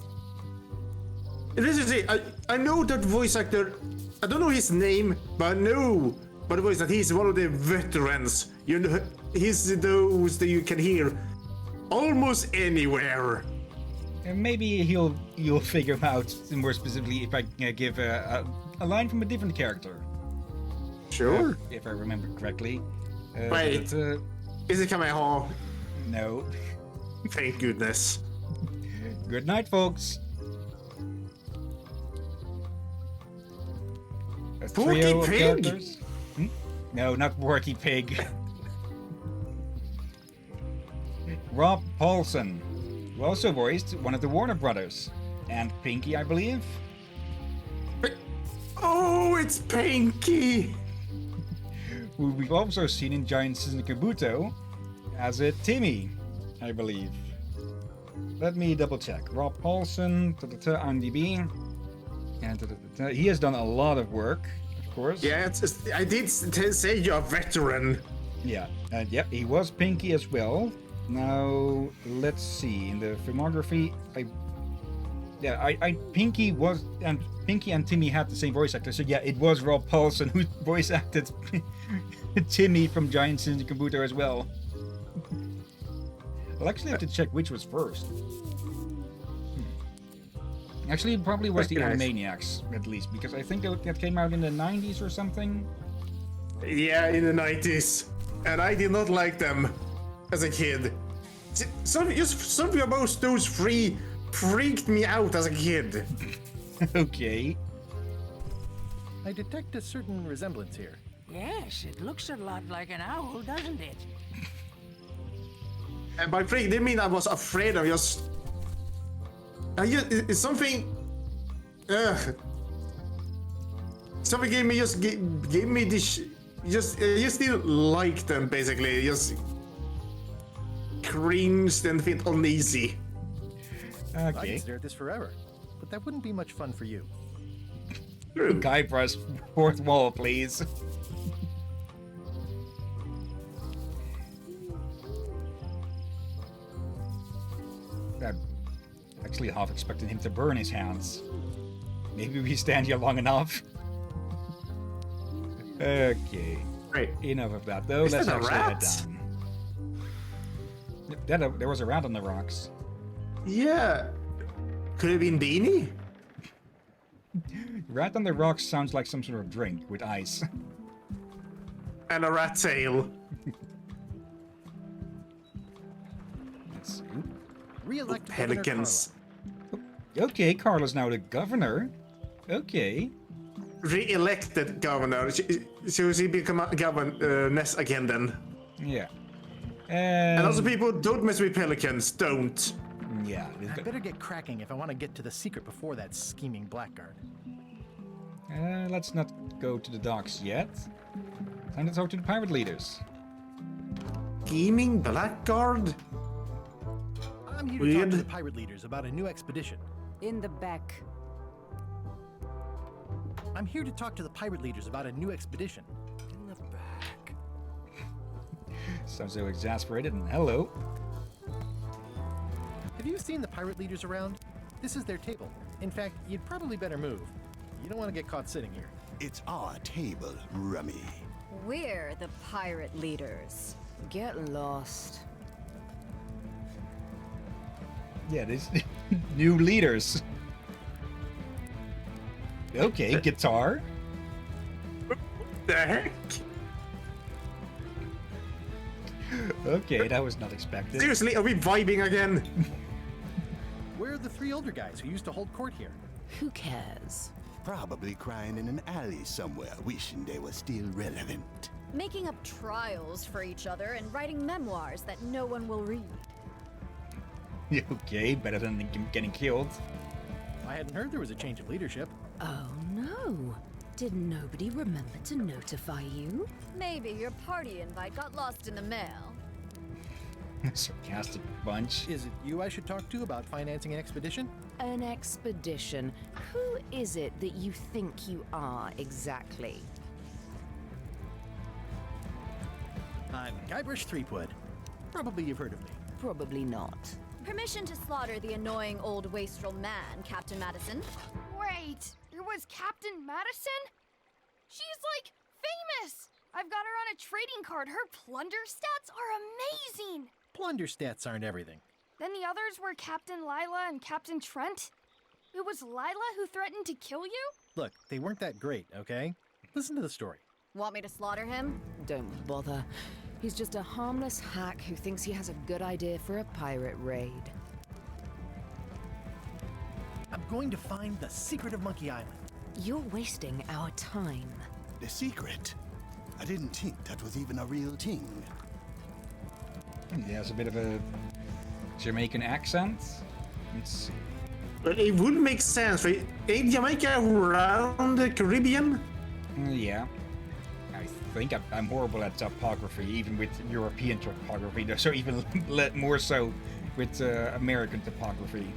This is it. I know that voice actor. I don't know his name, but I know by the voice that he's one of the veterans. You know, he's those that you can hear almost anywhere. And maybe you'll figure him out more specifically if I give a line from a different character. Sure. If I remember correctly. Wait. Is it coming home? No. Thank goodness. Good night, folks. A trio of Pig? characters. No, not Porky Pig. Rob Paulson, who also voiced one of the Warner Brothers. And Pinky, I believe. Oh, it's Pinky! Who we've also seen in Giant Season Kabuto as a Timmy, I believe. Let me double check. Rob Paulson, IMDb. And he has done a lot of work, of course. Yeah, I did say you're a veteran. Yeah, and yep, he was Pinky as well. Now, let's see. In the filmography, Pinky and Timmy had the same voice actor. So yeah, it was Rob Paulson who voice acted Timmy from Giant Season Kabuto as well. I'll actually have to check which was first. Actually, it probably was the Animaniacs, at least, because I think that came out in the 90s or something. Yeah, in the 90s. And I did not like them as a kid. Something about those three freaked me out as a kid. Okay. I detect a certain resemblance here. Yes, it looks a lot like an owl, doesn't it? And by afraid, they mean I was afraid of just. It's something. Something gave me this. I just didn't like them basically. Just cringed and felt uneasy. I Okay. could stare at this forever, but that wouldn't be much fun for you. Guybrush, fourth wall, please. I'm actually half expecting him to burn his hands. Maybe we stand here long enough. Okay. Right. Enough of that, though. Is Let's that a actually head rat? down. There was a rat on the rocks. Yeah. Could have been Beanie? Rat on the rocks sounds like some sort of drink with ice. And a rat tail. Let's see. Re-elect Governor Pelicans. Okay, Carla's now the governor. Okay. Re-elected governor. So she become a governess again then. Yeah. And also people don't mess with pelicans. Don't. Yeah. I better get cracking if I want to get to the secret before that scheming blackguard. Let's not go to the docks yet. Time to talk to the pirate leaders. Scheming blackguard? I'm here to talk Weird. to the pirate leaders about a new expedition. In the back. I'm here to talk to the pirate leaders about a new expedition. In the back. Sounds so exasperated. And hello. Have you seen the pirate leaders around? This is their table. In fact, you'd probably better move. You don't want to get caught sitting here. It's our table, Rummy. We're the pirate leaders. Get lost. Yeah, these new leaders. Okay, guitar. The heck? Okay, that was not expected. Seriously, are we vibing again? Where are the three older guys who used to hold court here? Who cares? Probably crying in an alley somewhere, wishing they were still relevant. Making up trials for each other and writing memoirs that no one will read. Okay, better than getting killed. I hadn't heard there was a change of leadership. Oh no. Did nobody remember to notify you? Maybe your party invite got lost in the mail. Sarcastic bunch. Is it you I should talk to about financing an expedition? An expedition. Who is it that you think you are exactly? I'm Guybrush Threepwood. Probably you've heard of me. Probably not. Permission to slaughter the annoying old wastrel man, Captain Madison. Wait, it was Captain Madison? She's like famous! I've got her on a trading card. Her plunder stats are amazing! Plunder stats aren't everything. Then the others were Captain Lila and Captain Trent. It was Lila who threatened to kill you? Look, they weren't that great, okay? Listen to the story. Want me to slaughter him? Don't bother. He's just a harmless hack who thinks he has a good idea for a pirate raid. I'm going to find the secret of Monkey Island. You're wasting our time. The secret? I didn't think that was even a real thing. He has a bit of a Jamaican accent. Let's see. But it would make sense. Right? Ain't Jamaica around the Caribbean? Yeah. I think I'm horrible at topography, even with European topography, so even more so with American topography.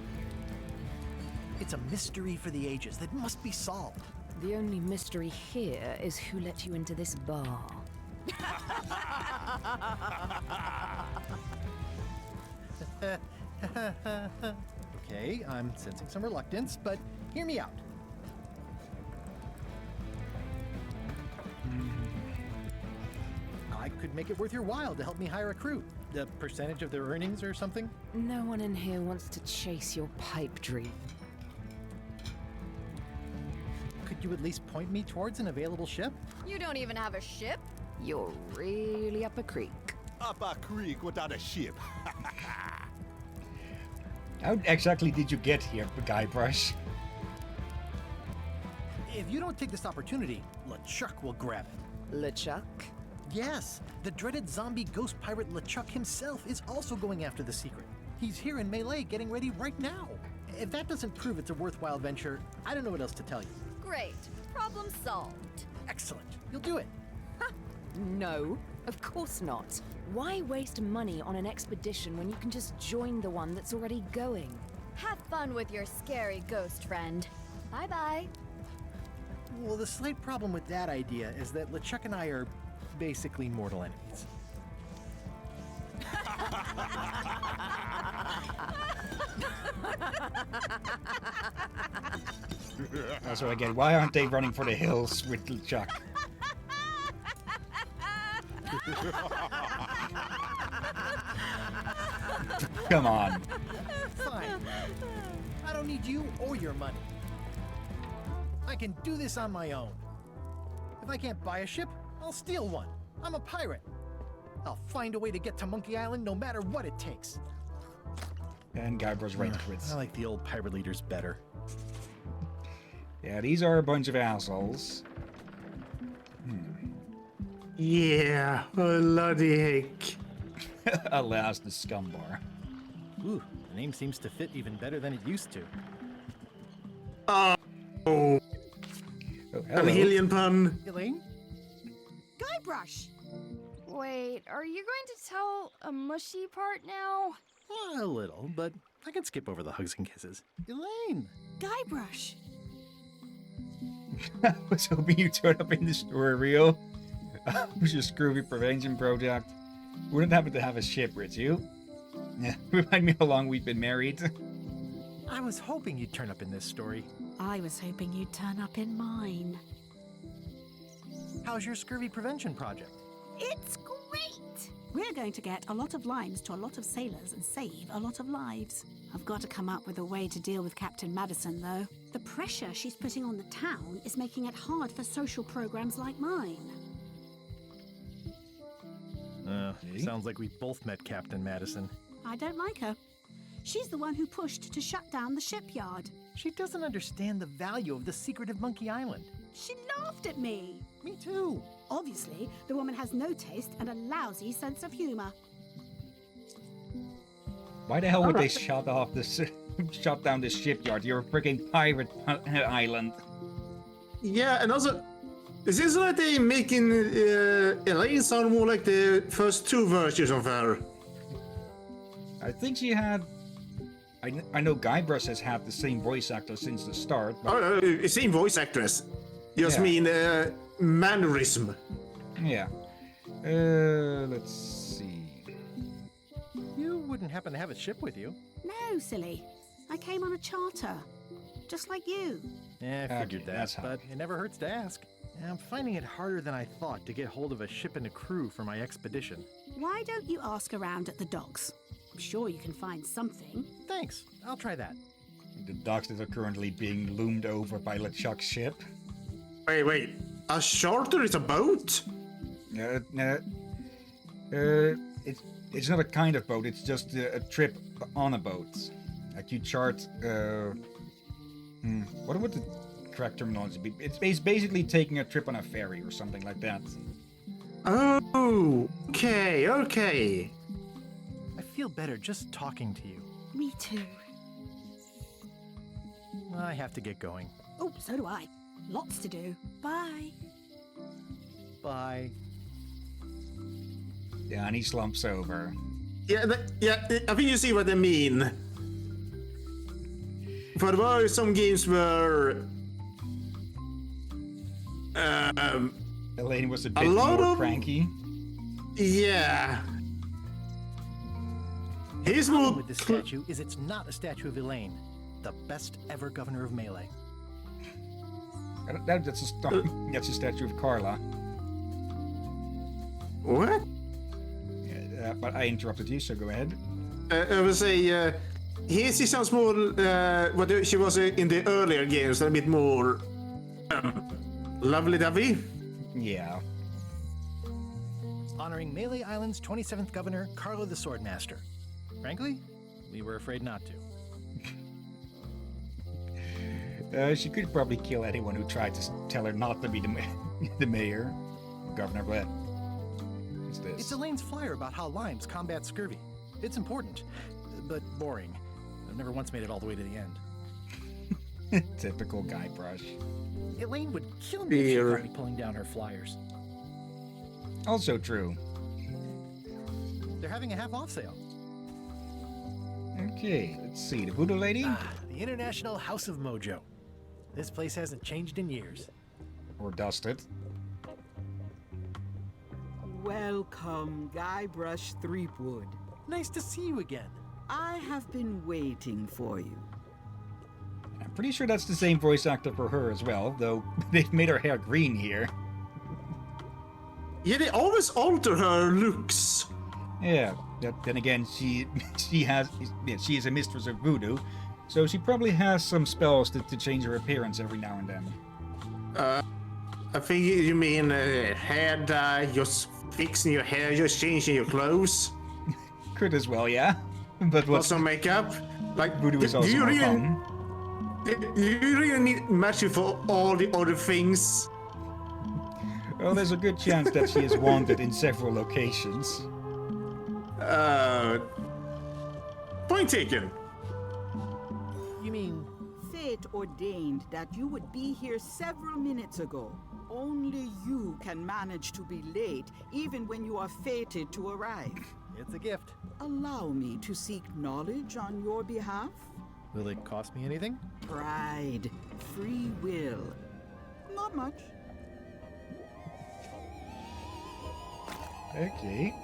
It's a mystery for the ages that must be solved. The only mystery here is who let you into this bar. Okay, I'm sensing some reluctance, but hear me out. I could make it worth your while to help me hire a crew. A percentage of their earnings or something? No one in here wants to chase your pipe dream. Could you at least point me towards an available ship? You don't even have a ship? You're really up a creek. Up a creek without a ship. How exactly did you get here, Guybrush? If you don't take this opportunity, LeChuck will grab it. LeChuck? Yes, the dreaded zombie ghost pirate LeChuck himself is also going after the secret. He's here in Melee getting ready right now. If that doesn't prove it's a worthwhile venture, I don't know what else to tell you. Great. Problem solved. Excellent. You'll do it. No, of course not. Why waste money on an expedition when you can just join the one that's already going? Have fun with your scary ghost friend. Bye-bye. Well, the slight problem with that idea is that LeChuck and I are basically mortal enemies. That's what I get. Why aren't they running for the hills with LeChuck? Come on. Fine. I don't need you or your money. I can do this on my own. If I can't buy a ship, I'll steal one. I'm a pirate. I'll find a way to get to Monkey Island no matter what it takes. And Guybrush's right quits. I like the old pirate leaders better. Yeah, these are a bunch of assholes. Yeah, bloody heck. Alas, the scumbar. Ooh, the name seems to fit even better than it used to. Oh, Oh, a hello. Hillyan pun. Elaine? Guybrush! Wait, are you going to tell a mushy part now? A little, but I can skip over the hugs and kisses. Elaine! Guybrush! I was hoping you'd turn up in the story reel. Was your screwy prevention project? Wouldn't happen to have a ship, would you? Yeah, remind me how long we've been married. I was hoping you'd turn up in this story. I was hoping you'd turn up in mine. How's your scurvy prevention project? It's great! We're going to get a lot of lines to a lot of sailors and save a lot of lives. I've got to come up with a way to deal with Captain Madison, though. The pressure she's putting on the town is making it hard for social programs like mine. Sounds like we both met Captain Madison. I don't like her. She's the one who pushed to shut down the shipyard. She doesn't understand the value of the secret of Monkey Island. She laughed at me. Me too. Obviously, the woman has no taste and a lousy sense of humor. Why the hell would they shut off this, shut down this shipyard? You're a freaking pirate island. Yeah, and also, it seems like they're making Elaine sound more like the first two versions of her. I think she had... I know Guybrush has had the same voice actor since the start. But... Oh, same voice actress. Just mean mannerism. Yeah. Let's see. You wouldn't happen to have a ship with you? No, silly. I came on a charter. Just like you. Yeah, I figured Okay, that's that, how- but it never hurts to ask. I'm finding it harder than I thought to get hold of a ship and a crew for my expedition. Why don't you ask around at the docks? I'm sure you can find something. Thanks, I'll try that. The docks that are currently being loomed over by LeChuck's ship. Wait. A charter is a boat? It's not a kind of boat, it's just a trip on a boat. Like you chart... what would the correct terminology be? It's basically taking a trip on a ferry or something like that. Oh, okay. I feel better just talking to you. Me too. I have to get going. Oh, so do I. Lots to do. Bye. Bye. Yeah, and he slumps over. Yeah, I think you see what I mean. For there were some games where Elaine was a bit lot more of- cranky. yeah. He's The problem more with this statue is it's not a statue of Elaine, the best ever governor of Melee. That's a statue of Carla. What? But I interrupted you, so go ahead. I would say here she sounds more what she was in the earlier games, a bit more lovely-dovey. Yeah. Honoring Melee Island's 27th governor, Carlo the Swordmaster. Frankly, we were afraid not to. She could probably kill anyone who tried to tell her not to be the mayor, governor, but What's this? It's Elaine's flyer about how limes combat scurvy. It's important, but boring. I've never once made it all the way to the end. Typical Guybrush. Elaine would kill me if she caught me pulling down her flyers. Also true. They're having a half-off sale. Okay, let's see. The Voodoo Lady? The International House of Mojo. This place hasn't changed in years. Or dust it. Welcome, Guybrush Threepwood. Nice to see you again. I have been waiting for you. I'm pretty sure that's the same voice actor for her as well, though they've made her hair green here. Yeah, they always alter her looks. Yeah, then again, she is a mistress of voodoo, so she probably has some spells to change her appearance every now and then. I think you mean hair dye, just fixing your hair, just changing your clothes. Could as well, yeah. But what's also makeup? Like voodoo is also more fun. You really need match it for all the other things. Well, there's a good chance that she is wanted in several locations. Point taken. You mean... Fate ordained that you would be here several minutes ago. Only you can manage to be late, even when you are fated to arrive. It's a gift. Allow me to seek knowledge on your behalf. Will it cost me anything? Pride, free will. Not much. Okay.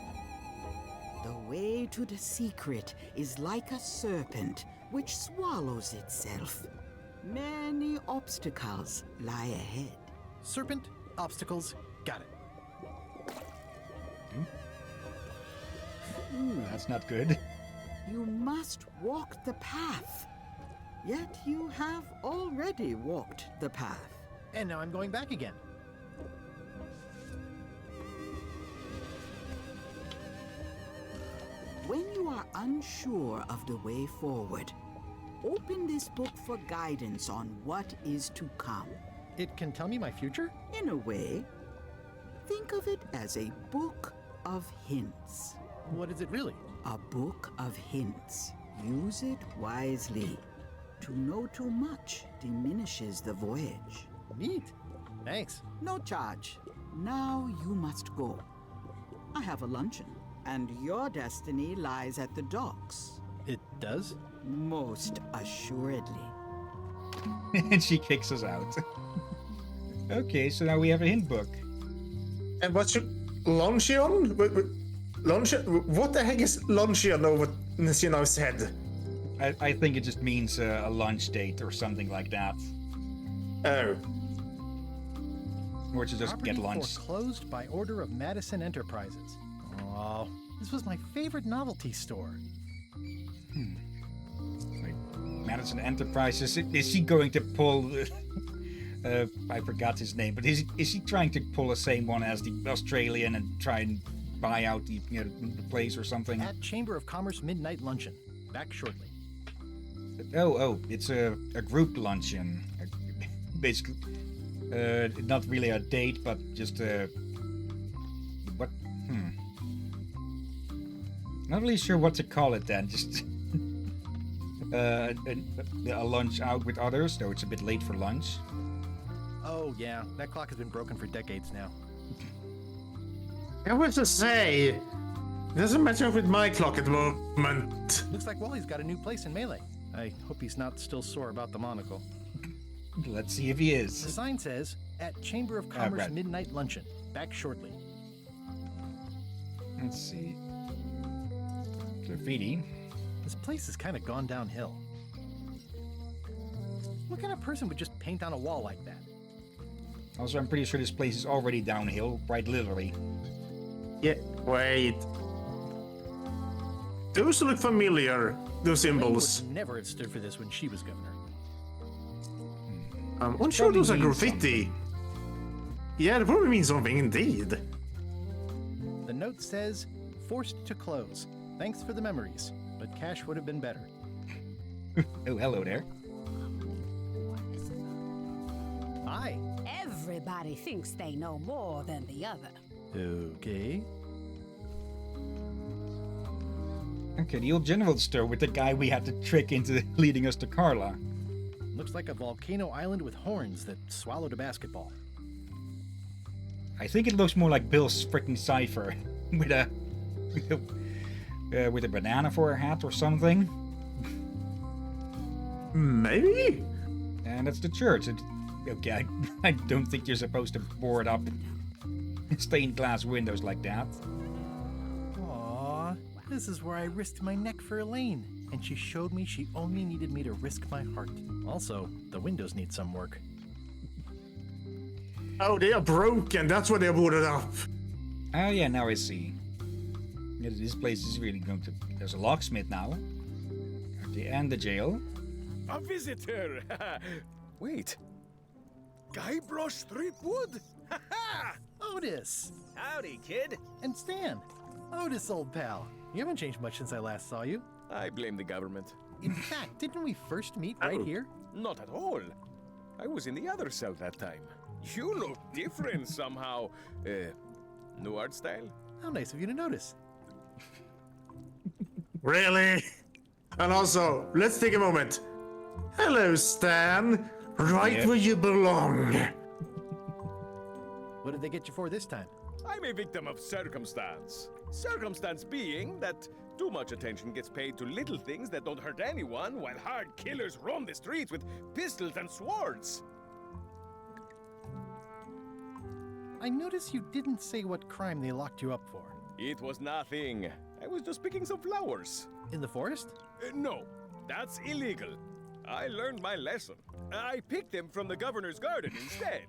The way to the secret is like a serpent which swallows itself. Many obstacles lie ahead. Serpent, obstacles, got it. Ooh, that's not good. You must walk the path. Yet you have already walked the path. And now I'm going back again. When you are unsure of the way forward, open this book for guidance on what is to come. It can tell me my future? In a way, think of it as a book of hints. What is it really? A book of hints. Use it wisely. To know too much diminishes the voyage. Neat. Thanks. No charge. Now you must go. I have a luncheon, and your destiny lies at the docks. It does? Most assuredly. And she kicks us out. Okay, so now we have a hint book. And what's your luncheon? Luncheon? What the heck is luncheon over Nacino's head? I think it just means a lunch date or something like that. Oh. Or to just Property get lunch. Foreclosed by order of Madison Enterprises. Oh, this was my favorite novelty store. Wait, Madison Enterprises, is she going to pull... I forgot his name, but is he trying to pull the same one as the Australian and try and buy out the place or something? At Chamber of Commerce Midnight Luncheon. Back shortly. Oh, it's a group luncheon. Basically, not really a date, but just what? Not really sure what to call it then. Just a lunch out with others, though it's a bit late for lunch. Oh yeah, that clock has been broken for decades now. I was to say, it doesn't match up with my clock at the moment. Looks like Wally's got a new place in Melee. I hope he's not still sore about the monocle. Let's see if he The is. sign says, at Chamber of Commerce right. Midnight Luncheon. Back shortly. Let's see. Graffiti. This place has kind of gone downhill. What kind of person would just paint on a wall like that? Also, I'm pretty sure this place is already downhill, quite literally. Yeah, wait. Those look familiar, those symbols. Would never have stood for this when she was governor. I'm unsure those are means graffiti. Yeah, it probably means something indeed. The note says, forced to close. Thanks for the memories, but cash would have been better. Oh, hello there. Hi. Everybody thinks they know more than the other. Okay. Okay, the old general store with the guy we had to trick into leading us to Carla. Looks like a volcano island with horns that swallowed a basketball. I think it looks more like Bill's freaking cipher with a with a banana for a hat or something. Maybe? And that's the church. Okay, I don't think you're supposed to board up stained glass windows like that. Aww, this is where I risked my neck for Elaine, and she showed me she only needed me to risk my heart. Also, the windows need some work. Oh, they are broken. That's why they're boarded up. Oh yeah, now I see. Yeah, this place is really going to... There's a locksmith now. Okay, and the jail. A visitor! Wait. Guybrush Threepwood? Otis! Howdy, kid. And Stan. Otis, old pal. You haven't changed much since I last saw you. I blame the government. In fact, didn't we first meet right here? Not at all. I was in the other cell that time. You look different somehow. New art style? How nice of you to notice. Really? And also, let's take a moment. Hello, Stan. Right where you belong. What did they get you for this time? I'm a victim of circumstance. Circumstance being that too much attention gets paid to little things that don't hurt anyone, while hard killers roam the streets with pistols and swords. I noticed you didn't say what crime they locked you up for. It was nothing. I was just picking some flowers. In the forest? No, that's illegal. I learned my lesson. I picked them from the governor's garden instead.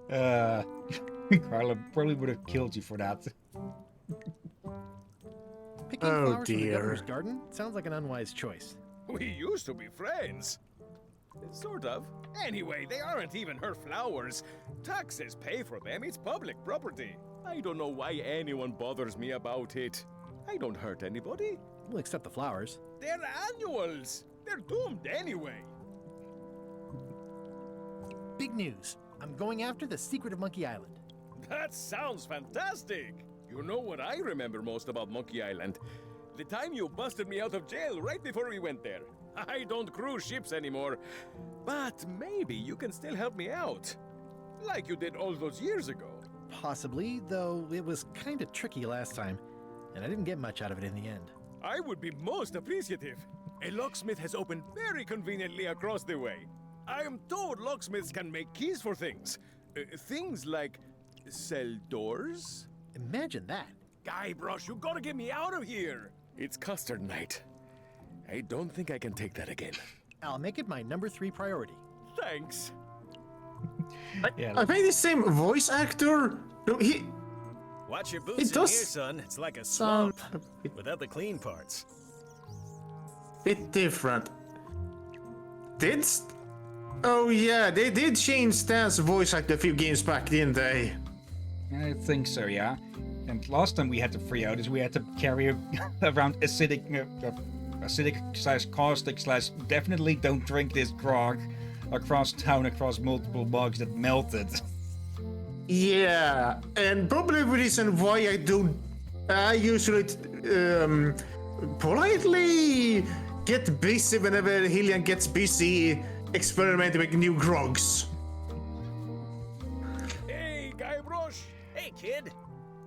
Carla probably would have killed you for that. Picking flowers from the governor's garden sounds like an unwise choice. We used to be friends. Sort of. Anyway, they aren't even her flowers. Taxes pay for them. It's public property. I don't know why anyone bothers me about it. I don't hurt anybody. We'll accept the flowers. They're annuals. They're doomed anyway. Big news. I'm going after the secret of Monkey Island. That sounds fantastic. You know what I remember most about Monkey Island? The time you busted me out of jail right before we went there. I don't cruise ships anymore. But maybe you can still help me out. Like you did all those years ago. Possibly, though it was kind of tricky last time, and I didn't get much out of it in the end. I would be most appreciative. A locksmith has opened very conveniently across the way. I am told locksmiths can make keys for things. Things like cell doors. Imagine that. Guybrush, you gotta get me out of here. It's custard night. I don't think I can take that again. I'll make it my number 3 priority. Thanks. I think the same voice actor. No, he. Watch your boots in here, son. It's like a swamp without the clean parts. Bit different. Oh yeah, they did change Stan's voice actor a few games back, didn't they? I think so, yeah. And last time we had to free out is we had to carry around acidic slash caustic slash definitely don't drink this grog across town across multiple bugs that melted. Yeah, and probably the reason why I usually politely get busy whenever Hillyan gets busy experimenting with new grogs. Hey, Guybrush! Hey, kid!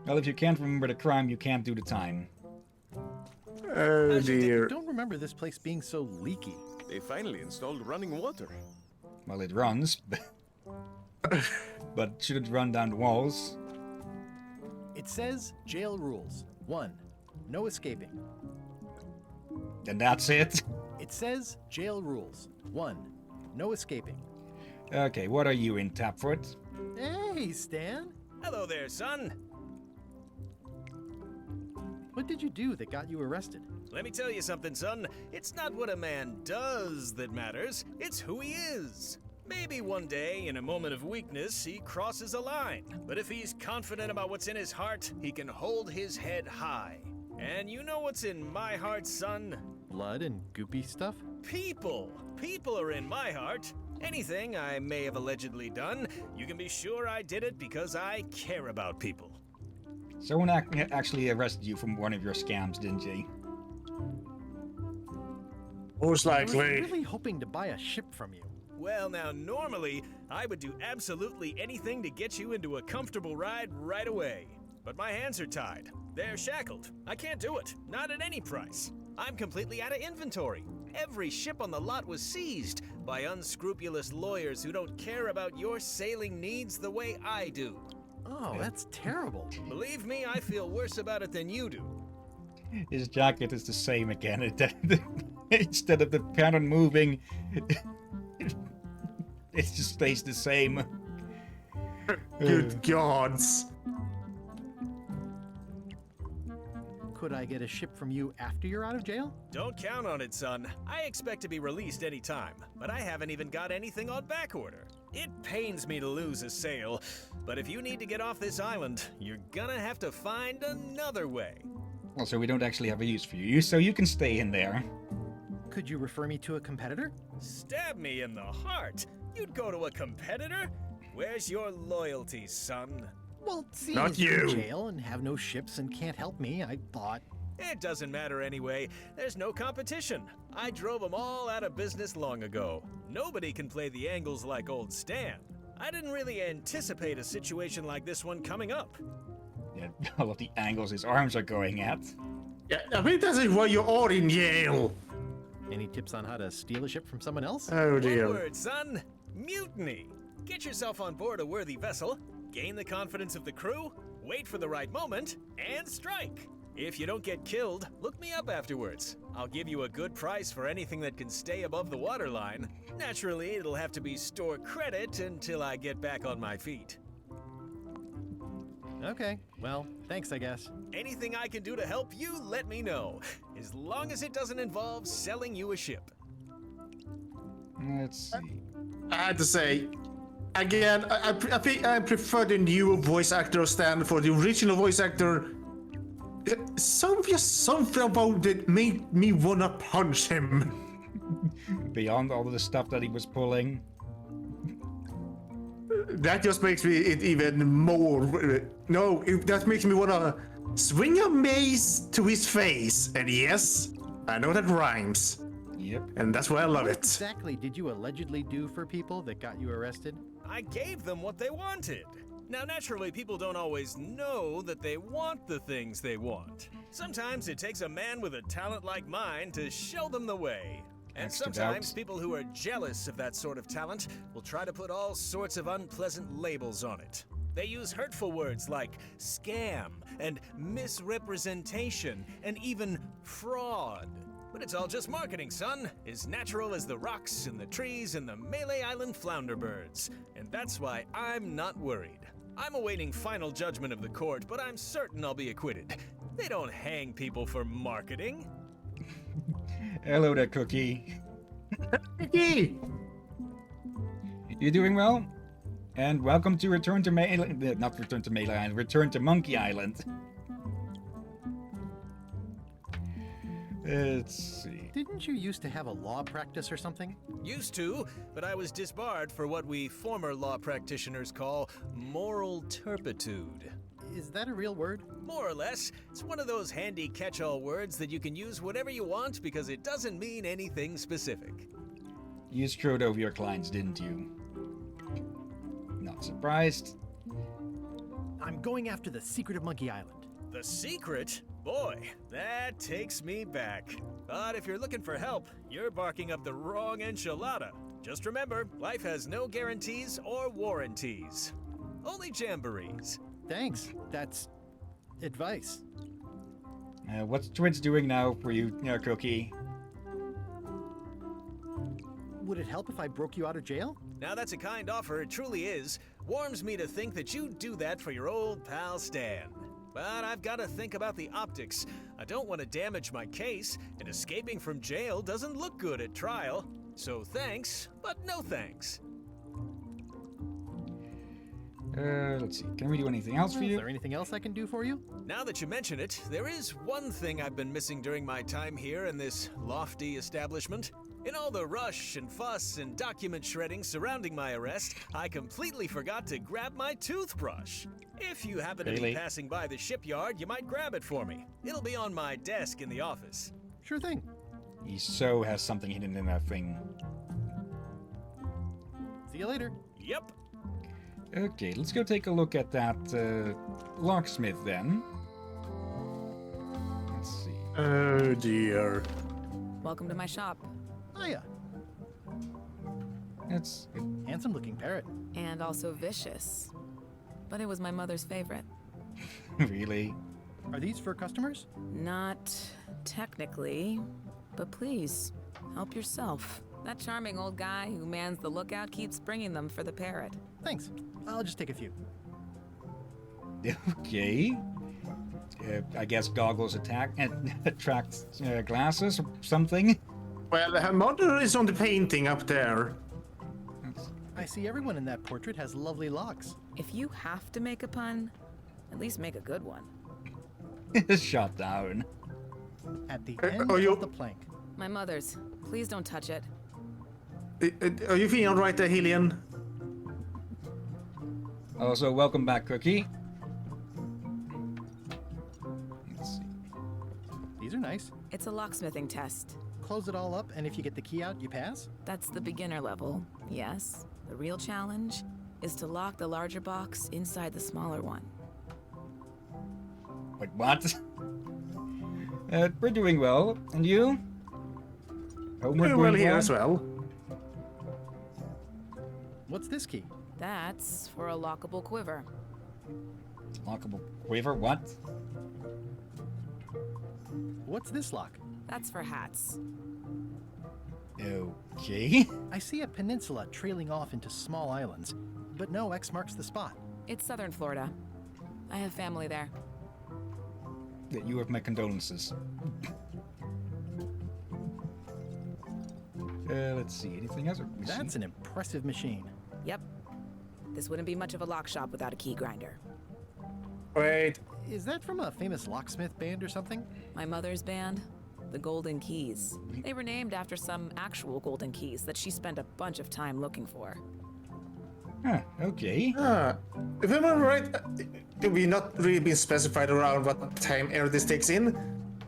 Well, if you can't remember the crime, you can't do the time. Oh dear. I don't remember this place being so leaky. They finally installed running water. Well, it runs, but should it run down the walls? It says jail rules. 1. No escaping. And that's it? It says jail rules. 1. No escaping. Okay, what are you in, Tapfoot? Hey, Stan. Hello there, son. What did you do that got you arrested? Let me tell you something, son. It's not what a man does that matters, it's who he is. Maybe one day, in a moment of weakness, he crosses a line. But if he's confident about what's in his heart, he can hold his head high. And you know what's in my heart, son? Blood and goopy stuff? People! People are in my heart. Anything I may have allegedly done, you can be sure I did it because I care about people. Someone actually arrested you from one of your scams, didn't you? Most I was likely. really hoping to buy a ship from you. Well, now, normally, I would do absolutely anything to get you into a comfortable ride right away. But my hands are tied. They're shackled. I can't do it. Not at any price. I'm completely out of inventory. Every ship on the lot was seized by unscrupulous lawyers who don't care about your sailing needs the way I do. Oh, that's terrible. Believe me, I feel worse about it than you do. His jacket is the same again. Instead of the pattern moving, it just stays the same. Good gods. Could I get a ship from you after you're out of jail? Don't count on it, son. I expect to be released any time, but I haven't even got anything on back order. It pains me to lose a sail, but if you need to get off this island, you're gonna have to find another way. Also, we don't actually have a use for you, so you can stay in there. Could you refer me to a competitor? Stab me in the heart. You'd go to a competitor? Where's your loyalty, son? Well, seeing Not as you're in you. jail and have no ships and can't help me, I thought. It doesn't matter anyway. There's no competition. I drove them all out of business long ago. Nobody can play the angles like old Stan. I didn't really anticipate a situation like this one coming up. Yeah, all of the angles his arms are going at. Yeah, I think that is why you are in jail. Any tips on how to steal a ship from someone else? Oh One dear. word, son. Mutiny. Get yourself on board a worthy vessel, gain the confidence of the crew, wait for the right moment, and strike. If you don't get killed, look me up afterwards. I'll give you a good price for anything that can stay above the waterline. Naturally, it'll have to be store credit until I get back on my feet. Okay, well, thanks, I guess. Anything I can do to help you, let me know. As long as it doesn't involve selling you a ship. Let's see. I had to say, again, I think I prefer the newer voice actor stand for the original voice actor. Something about it made me wanna punch him. Beyond all of the stuff that he was pulling. That just makes me it even more. That makes me wanna swing a mace to his face. And yes, I know that rhymes. Yep. And that's why I love What it. exactly did you allegedly do for people that got you arrested? I gave them what they wanted. Now, naturally, people don't always know that they want the things they want. Sometimes it takes a man with a talent like mine to show them the way. And Next about. sometimes people who are jealous of that sort of talent will try to put all sorts of unpleasant labels on it. They use hurtful words like scam and misrepresentation and even fraud. But it's all just marketing, son. As natural as the rocks and the trees and the Melee Island flounder birds. And that's why I'm not worried. I'm awaiting final judgment of the court, but I'm certain I'll be acquitted. They don't hang people for marketing. Hello there, Cookie. Cookie! You doing well? And welcome to Return to not Return to Melee Island, Return to Monkey Island. Let's see. Didn't you used to have a law practice or something? Used to, but I was disbarred for what we former law practitioners call moral turpitude. Is that a real word? More or less. It's one of those handy catch-all words that you can use whatever you want because it doesn't mean anything specific. You screwed over your clients, didn't you? Not surprised. I'm going after the secret of Monkey Island. The secret? Boy, that takes me back. But if you're looking for help, you're barking up the wrong enchilada. Just remember, life has no guarantees or warranties. Only jamborees. Thanks. That's advice. What's Twitch doing now for you, Cookie? Would it help if I broke you out of jail? Now that's a kind offer, it truly is. Warms me to think that you'd do that for your old pal Stan. But I've got to think about the optics. I don't want to damage my case, and escaping from jail doesn't look good at trial. So thanks, but no thanks. Let's see. Can we do anything else for Is you? there anything else I can do for you? Now that you mention it, there is one thing I've been missing during my time here in this lofty establishment. In all the rush and fuss and document shredding surrounding my arrest, I completely forgot to grab my toothbrush. If you happen to be passing by the shipyard, you might grab it for me. It'll be on my desk in the office. Sure thing. He so has something hidden in that thing. See you later. Yep. Okay, let's go take a look at that locksmith then. Let's see. Oh dear. Welcome to my shop. Hiya. It's handsome looking parrot. And also vicious. But it was my mother's favorite. Really? Are these for customers? Not technically, but please, help yourself. That charming old guy who mans the lookout keeps bringing them for the parrot. Thanks. I'll just take a few. Okay. I guess goggles attract glasses or something. Well, her mother is on the painting up there. I see everyone in that portrait has lovely locks. If you have to make a pun, at least make a good one. Shut down. At the end of the plank. My mother's. Please don't touch it. Are you feeling alright there, Hillyan? Also, welcome back, Cookie. Let's see. These are nice. It's a locksmithing test. Close it all up, and if you get the key out, you pass? That's the beginner level, yes. The real challenge is to lock the larger box inside the smaller one. Wait, what? We're doing well. And you? Homework Doing well here as well. What's this key? That's for a lockable quiver. Lockable quiver? What? What's this lock? That's for hats. Okay. I see a peninsula trailing off into small islands, but no X marks the spot. It's southern Florida. I have family there. You have my condolences. Let's see. Anything else? That's an impressive machine. Yep. This wouldn't be much of a lock shop without a key grinder. Wait. Is that from a famous locksmith band or something? My mother's band, the Golden Keys. They were named after some actual golden keys that she spent a bunch of time looking for. Huh, okay. If I'm right, we've not really been specified around what time era this takes in.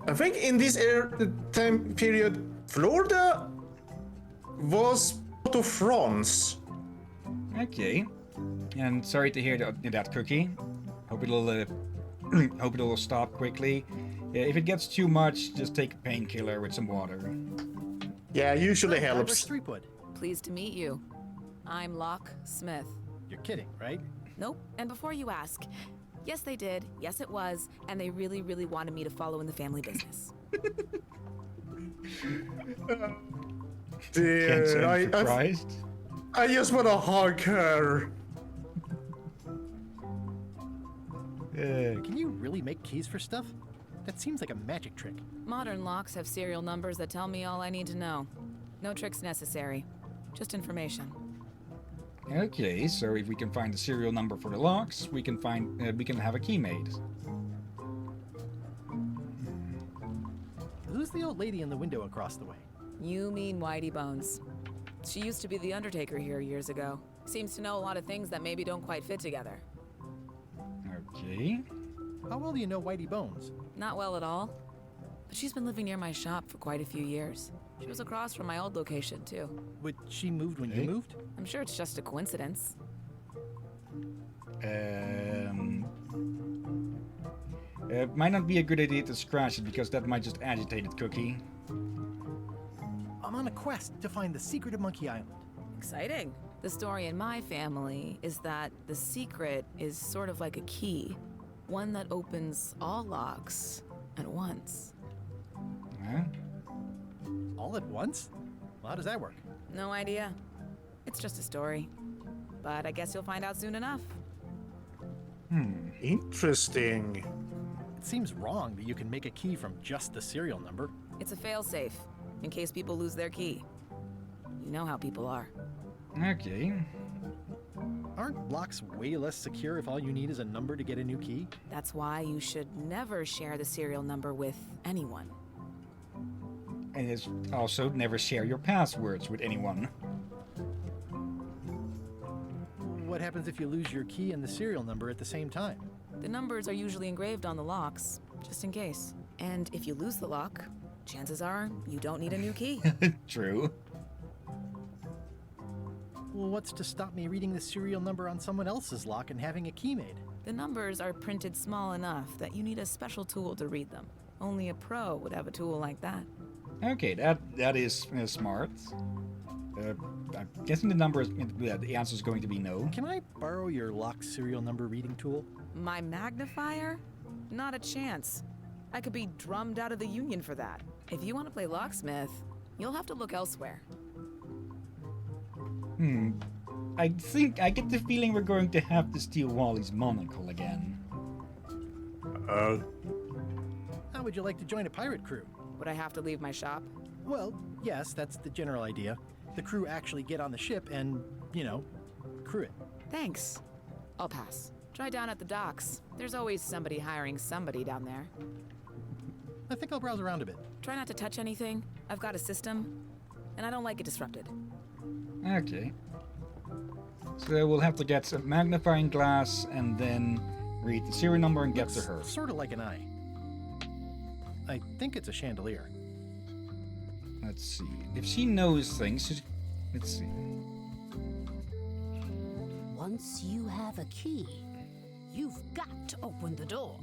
I think in this time period, Florida was part of France. Okay. And sorry to hear that, Cookie. Hope it'll hope it'll stop quickly. If it gets too much, just take a painkiller with some water. Yeah, usually helps. Pleased to meet you. I'm Locke Smith. You're kidding, right? Nope. And before you ask, yes they did, yes it was, and they really, really wanted me to follow in the family business. Dear, I just want to hug her. Can you really make keys for stuff? That seems like a magic trick. Modern locks have serial numbers that tell me all I need to know. No tricks necessary, just information. Okay, so if we can find the serial number for the locks, we can have a key made. Who's the old lady in the window across the way? You mean Whitey Bones. She used to be the Undertaker here years ago. Seems to know a lot of things that maybe don't quite fit together. Okay. How well do you know Whitey Bones? Not well at all. But she's been living near my shop for quite a few years. She was across from my old location, too. But she moved when you moved? I'm sure it's just a coincidence. Might not be a good idea to scratch it because that might just agitate it, Cookie. I'm on a quest to find the secret of Monkey Island. Exciting. The story in my family is that the secret is sort of like a key. One that opens all locks at once. Huh? All at once? Well, how does that work? No idea. It's just a story. But I guess you'll find out soon enough. Interesting. It seems wrong that you can make a key from just the serial number. It's a failsafe, in case people lose their key. You know how people are. Okay. Aren't locks way less secure if all you need is a number to get a new key? That's why you should never share the serial number with anyone. And it's also never share your passwords with anyone. What happens if you lose your key and the serial number at the same time? The numbers are usually engraved on the locks, just in case. And if you lose the lock, chances are you don't need a new key. True. Well, what's to stop me reading the serial number on someone else's lock and having a key made? The numbers are printed small enough that you need a special tool to read them. Only a pro would have a tool like that. Okay, that is smart. I'm guessing the answer is going to be no. Can I borrow your lock serial number reading tool? My magnifier? Not a chance. I could be drummed out of the union for that. If you want to play locksmith, you'll have to look elsewhere. I think I get the feeling we're going to have to steal Wally's monocle again. How would you like to join a pirate crew? Would I have to leave my shop? Well, yes, that's the general idea. The crew actually get on the ship and, crew it. Thanks. I'll pass. Try down at the docks. There's always somebody hiring somebody down there. I think I'll browse around a bit. Try not to touch anything. I've got a system, and I don't like it disrupted. Okay. So we'll have to get some magnifying glass and then read the serial number and get to her. Sort of like an eye. I think it's a chandelier. Let's see. If she knows things, let's see. Once you have a key, you've got to open the door.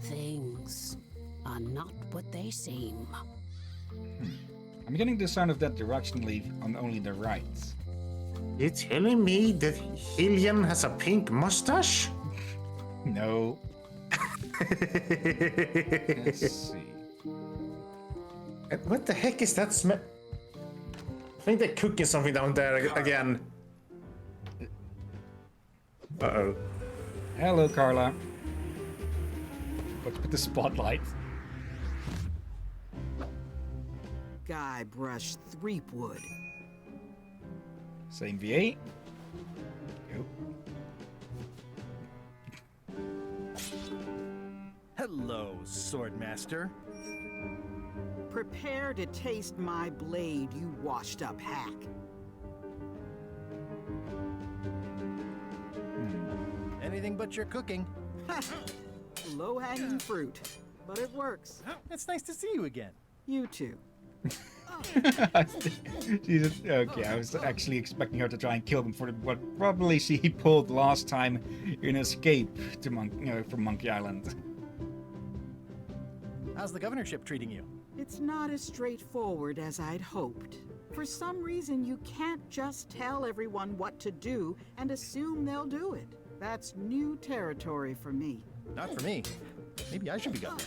Things are not what they seem. I'm getting the sound of that directionally on only the right. You're telling me that Hillyan has a pink mustache? No. Let's see. What the heck is that smell? I think they're cooking something down there again. Uh-oh. Hello, Carla. What's with the spotlight? Guybrush Threepwood. Same VA. Go. Hello, Swordmaster. Prepare to taste my blade, you washed-up hack. Anything but your cooking. Low-hanging fruit, but it works. It's nice to see you again. You too. Jesus. Okay, I was actually expecting her to try and kill them for what probably she pulled last time in Escape to from Monkey Island. How's the governorship treating you? It's not as straightforward as I'd hoped. For some reason, you can't just tell everyone what to do and assume they'll do it. That's new territory for me. Not for me. Maybe I should be governor.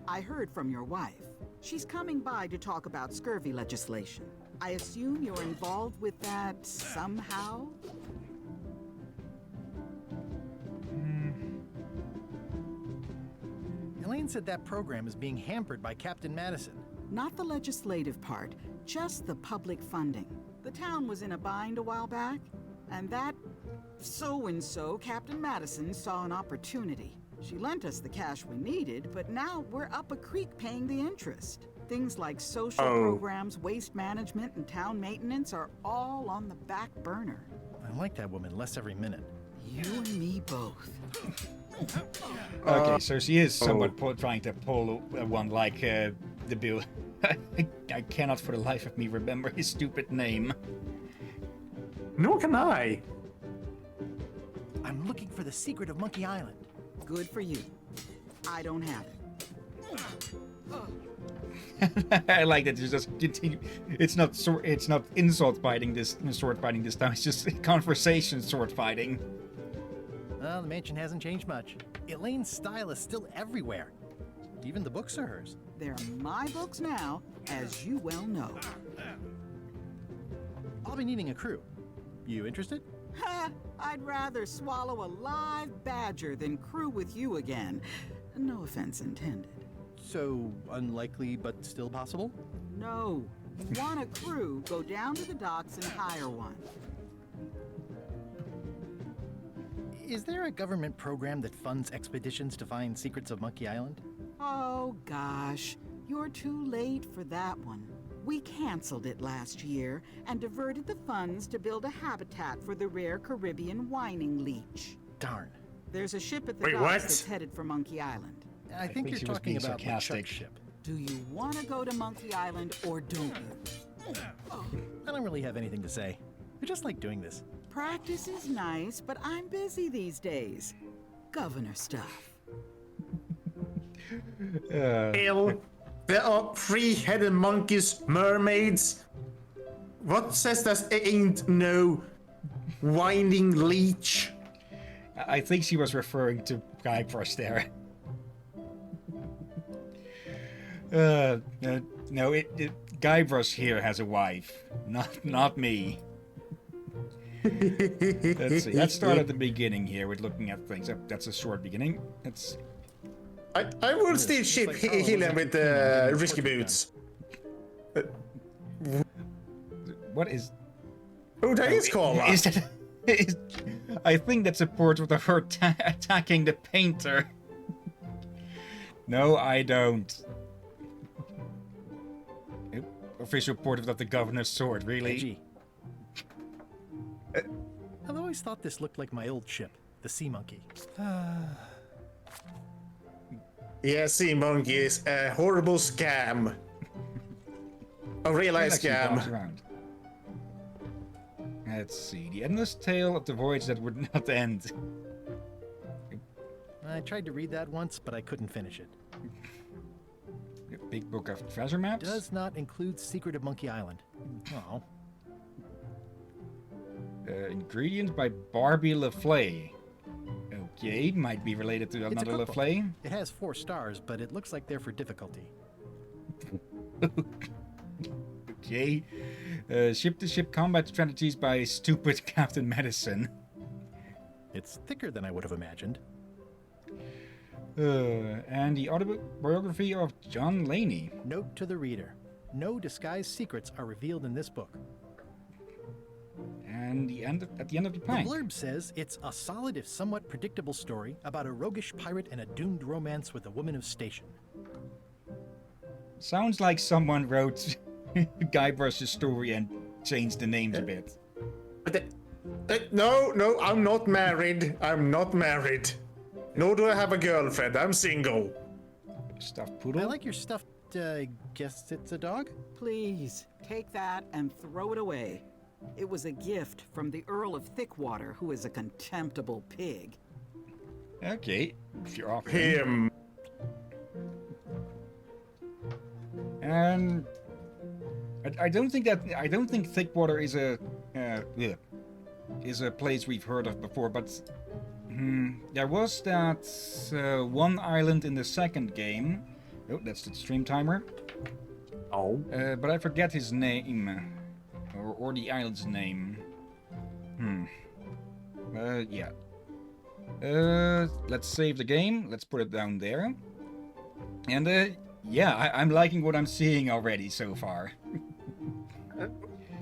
I heard from your wife. She's coming by to talk about scurvy legislation. I assume you're involved with that somehow? Elaine said that program is being hampered by Captain Madison. Not the legislative part, just the public funding. The town was in a bind a while back, and that so-and-so, Captain Madison, saw an opportunity. She lent us the cash we needed, but now we're up a creek paying the interest. Things like social programs, waste management, and town maintenance are all on the back burner. I like that woman less every minute. You and me both. Okay, so she is somewhat trying to pull one like the Bill. I cannot for the life of me remember his stupid name. Nor can I. I'm looking for the secret of Monkey Island. Good for you. I don't have it. I like that you just continue. It's not insult fighting this sword fighting this time. It's just conversation sword fighting. Well, the mansion hasn't changed much. Elaine's style is still everywhere. Even the books are hers. They're my books now, as you well know. I'll be needing a crew. You interested? Ha! I'd rather swallow a live badger than crew with you again. No offense intended. So, unlikely but still possible? No. You want a crew, go down to the docks and hire one. Is there a government program that funds expeditions to find secrets of Monkey Island? Oh, gosh. You're too late for that one. We canceled it last year and diverted the funds to build a habitat for the rare Caribbean whining leech. Darn. There's a ship at the Wait, docks what? that's headed for Monkey Island. I think you're she was talking being about sarcastic. LeChuck's ship. Do you want to go to Monkey Island or don't you? I don't really have anything to say. I just like doing this. Practice is nice, but I'm busy these days. Governor stuff. Hell, there are three-headed monkeys, mermaids. What says that ain't no winding leech? I think she was referring to Guybrush there. No, Guybrush here has a wife, not me. Let's see. Let's start at the beginning here with looking at things. That's a short beginning. I would still ship Hillyan with risky boots. What is? Oh, that is Carla. Is that? I think that's a portrait of her attacking the painter. No, I don't. Official portrait of the governor's sword, really? Gee. I've always thought this looked like my old ship, the Sea Monkey. Yeah, Sea Monkey is a horrible scam. A realized scam. Let's see. The endless tale of the voyage that would not end. I tried to read that once, but I couldn't finish it. The big book of treasure maps? Does not include Secret of Monkey Island. Oh. Ingredients by Barbie LaFlay. Okay, might be related to another LaFlay. It has 4 stars, but it looks like they're for difficulty. Okay. Ship-to-ship combat strategies by stupid Captain Madison. It's thicker than I would have imagined. And the autobiography of John Laney. Note to the reader. No disguised secrets are revealed in this book. And at the end of the plank. The blurb says it's a solid if somewhat predictable story about a roguish pirate and a doomed romance with a woman of station. Sounds like someone wrote Guybrush's story and changed the names a bit. No, I'm not married. I'm not married. Nor do I have a girlfriend. I'm single. Stuffed poodle? I like your stuffed, guess it's a dog? Please, take that and throw it away. It was a gift from the Earl of Thickwater, who is a contemptible pig. Okay, if you're offering. Him. And I don't think Thickwater is a place we've heard of before, but there was that one island in the second game. Oh, that's the stream timer. Oh. But I forget his name. Or the island's name. Yeah. Let's save the game. Let's put it down there. And yeah, I'm liking what I'm seeing already so far.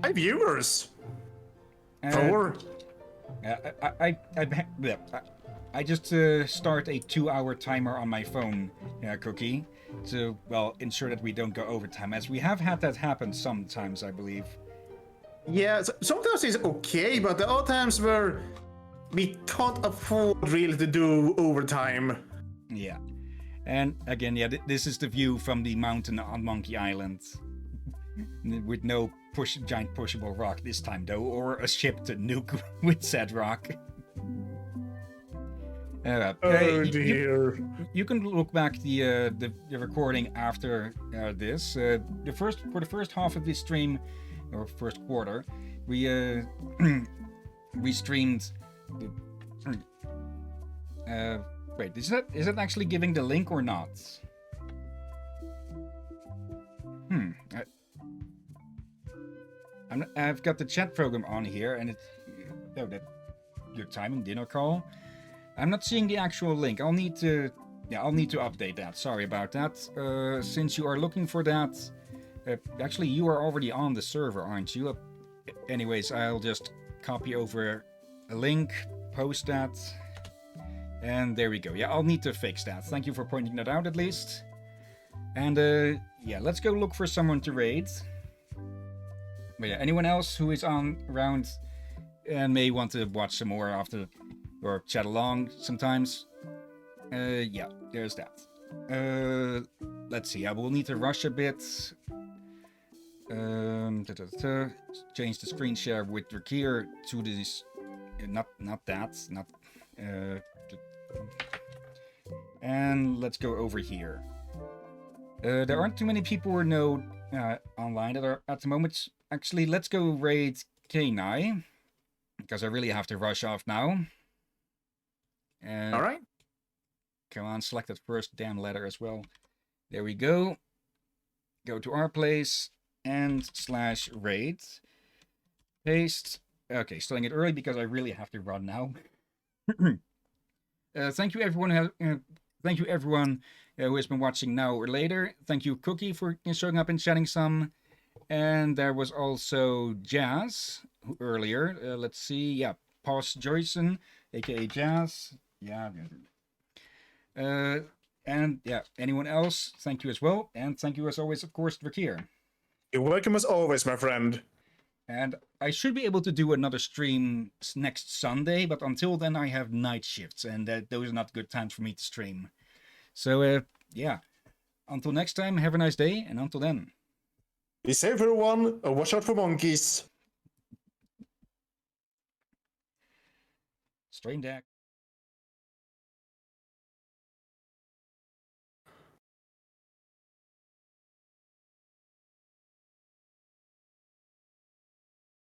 Hi, viewers. 4. I just start a 2-hour timer on my phone, Cookie, to, well, ensure that we don't go overtime, as we have had that happen sometimes, I believe. Yeah, sometimes it's okay, but there are times where we can't afford really to do overtime. Yeah. And again, yeah, this is the view from the mountain on Monkey Island. With no giant pushable rock this time, though, or a ship to nuke with said rock. Oh dear. You can look back the recording after this. For the first half of this stream, or first quarter, we streamed. Wait, is it actually giving the link or not? I've got the chat program on here, and your timing dinner call. I'm not seeing the actual link. I'll need to update that. Sorry about that. Since you are looking for that, actually you are already on the server, aren't you? Anyways, I'll just copy over a link, post that, And there we go. Yeah, I'll need to fix that. Thank you for pointing that out at least. And yeah, let's go look for someone to raid. But yeah, anyone else who is on around and may want to watch some more after or chat along sometimes. Yeah, there's that. Let's see. I will need to rush a bit. Change the screen share with Drakir to this. Not that. Not. And let's go over here. There aren't too many people or no online that are at the moment. Actually, let's go raid Kenai, because I really have to rush off now. All right. Come on, select that first damn letter as well. There we go. Go to our place and /raid. Paste. Okay, starting it early because I really have to run now. Thank you everyone. Thank you everyone who has been watching now or later. Thank you Cookie for showing up and chatting some. And there was also Jazz earlier. Let's see. Yeah, Pause Joyson, aka Jazz. Yeah. And yeah, anyone else? Thank you as well. And thank you as always, of course, Drakir. You're welcome as always, my friend. And I should be able to do another stream next Sunday, but until then I have night shifts, and those are not good times for me to stream. So, yeah. Until next time, have a nice day, and until then. Be safe, everyone, and watch out for monkeys. Stream deck.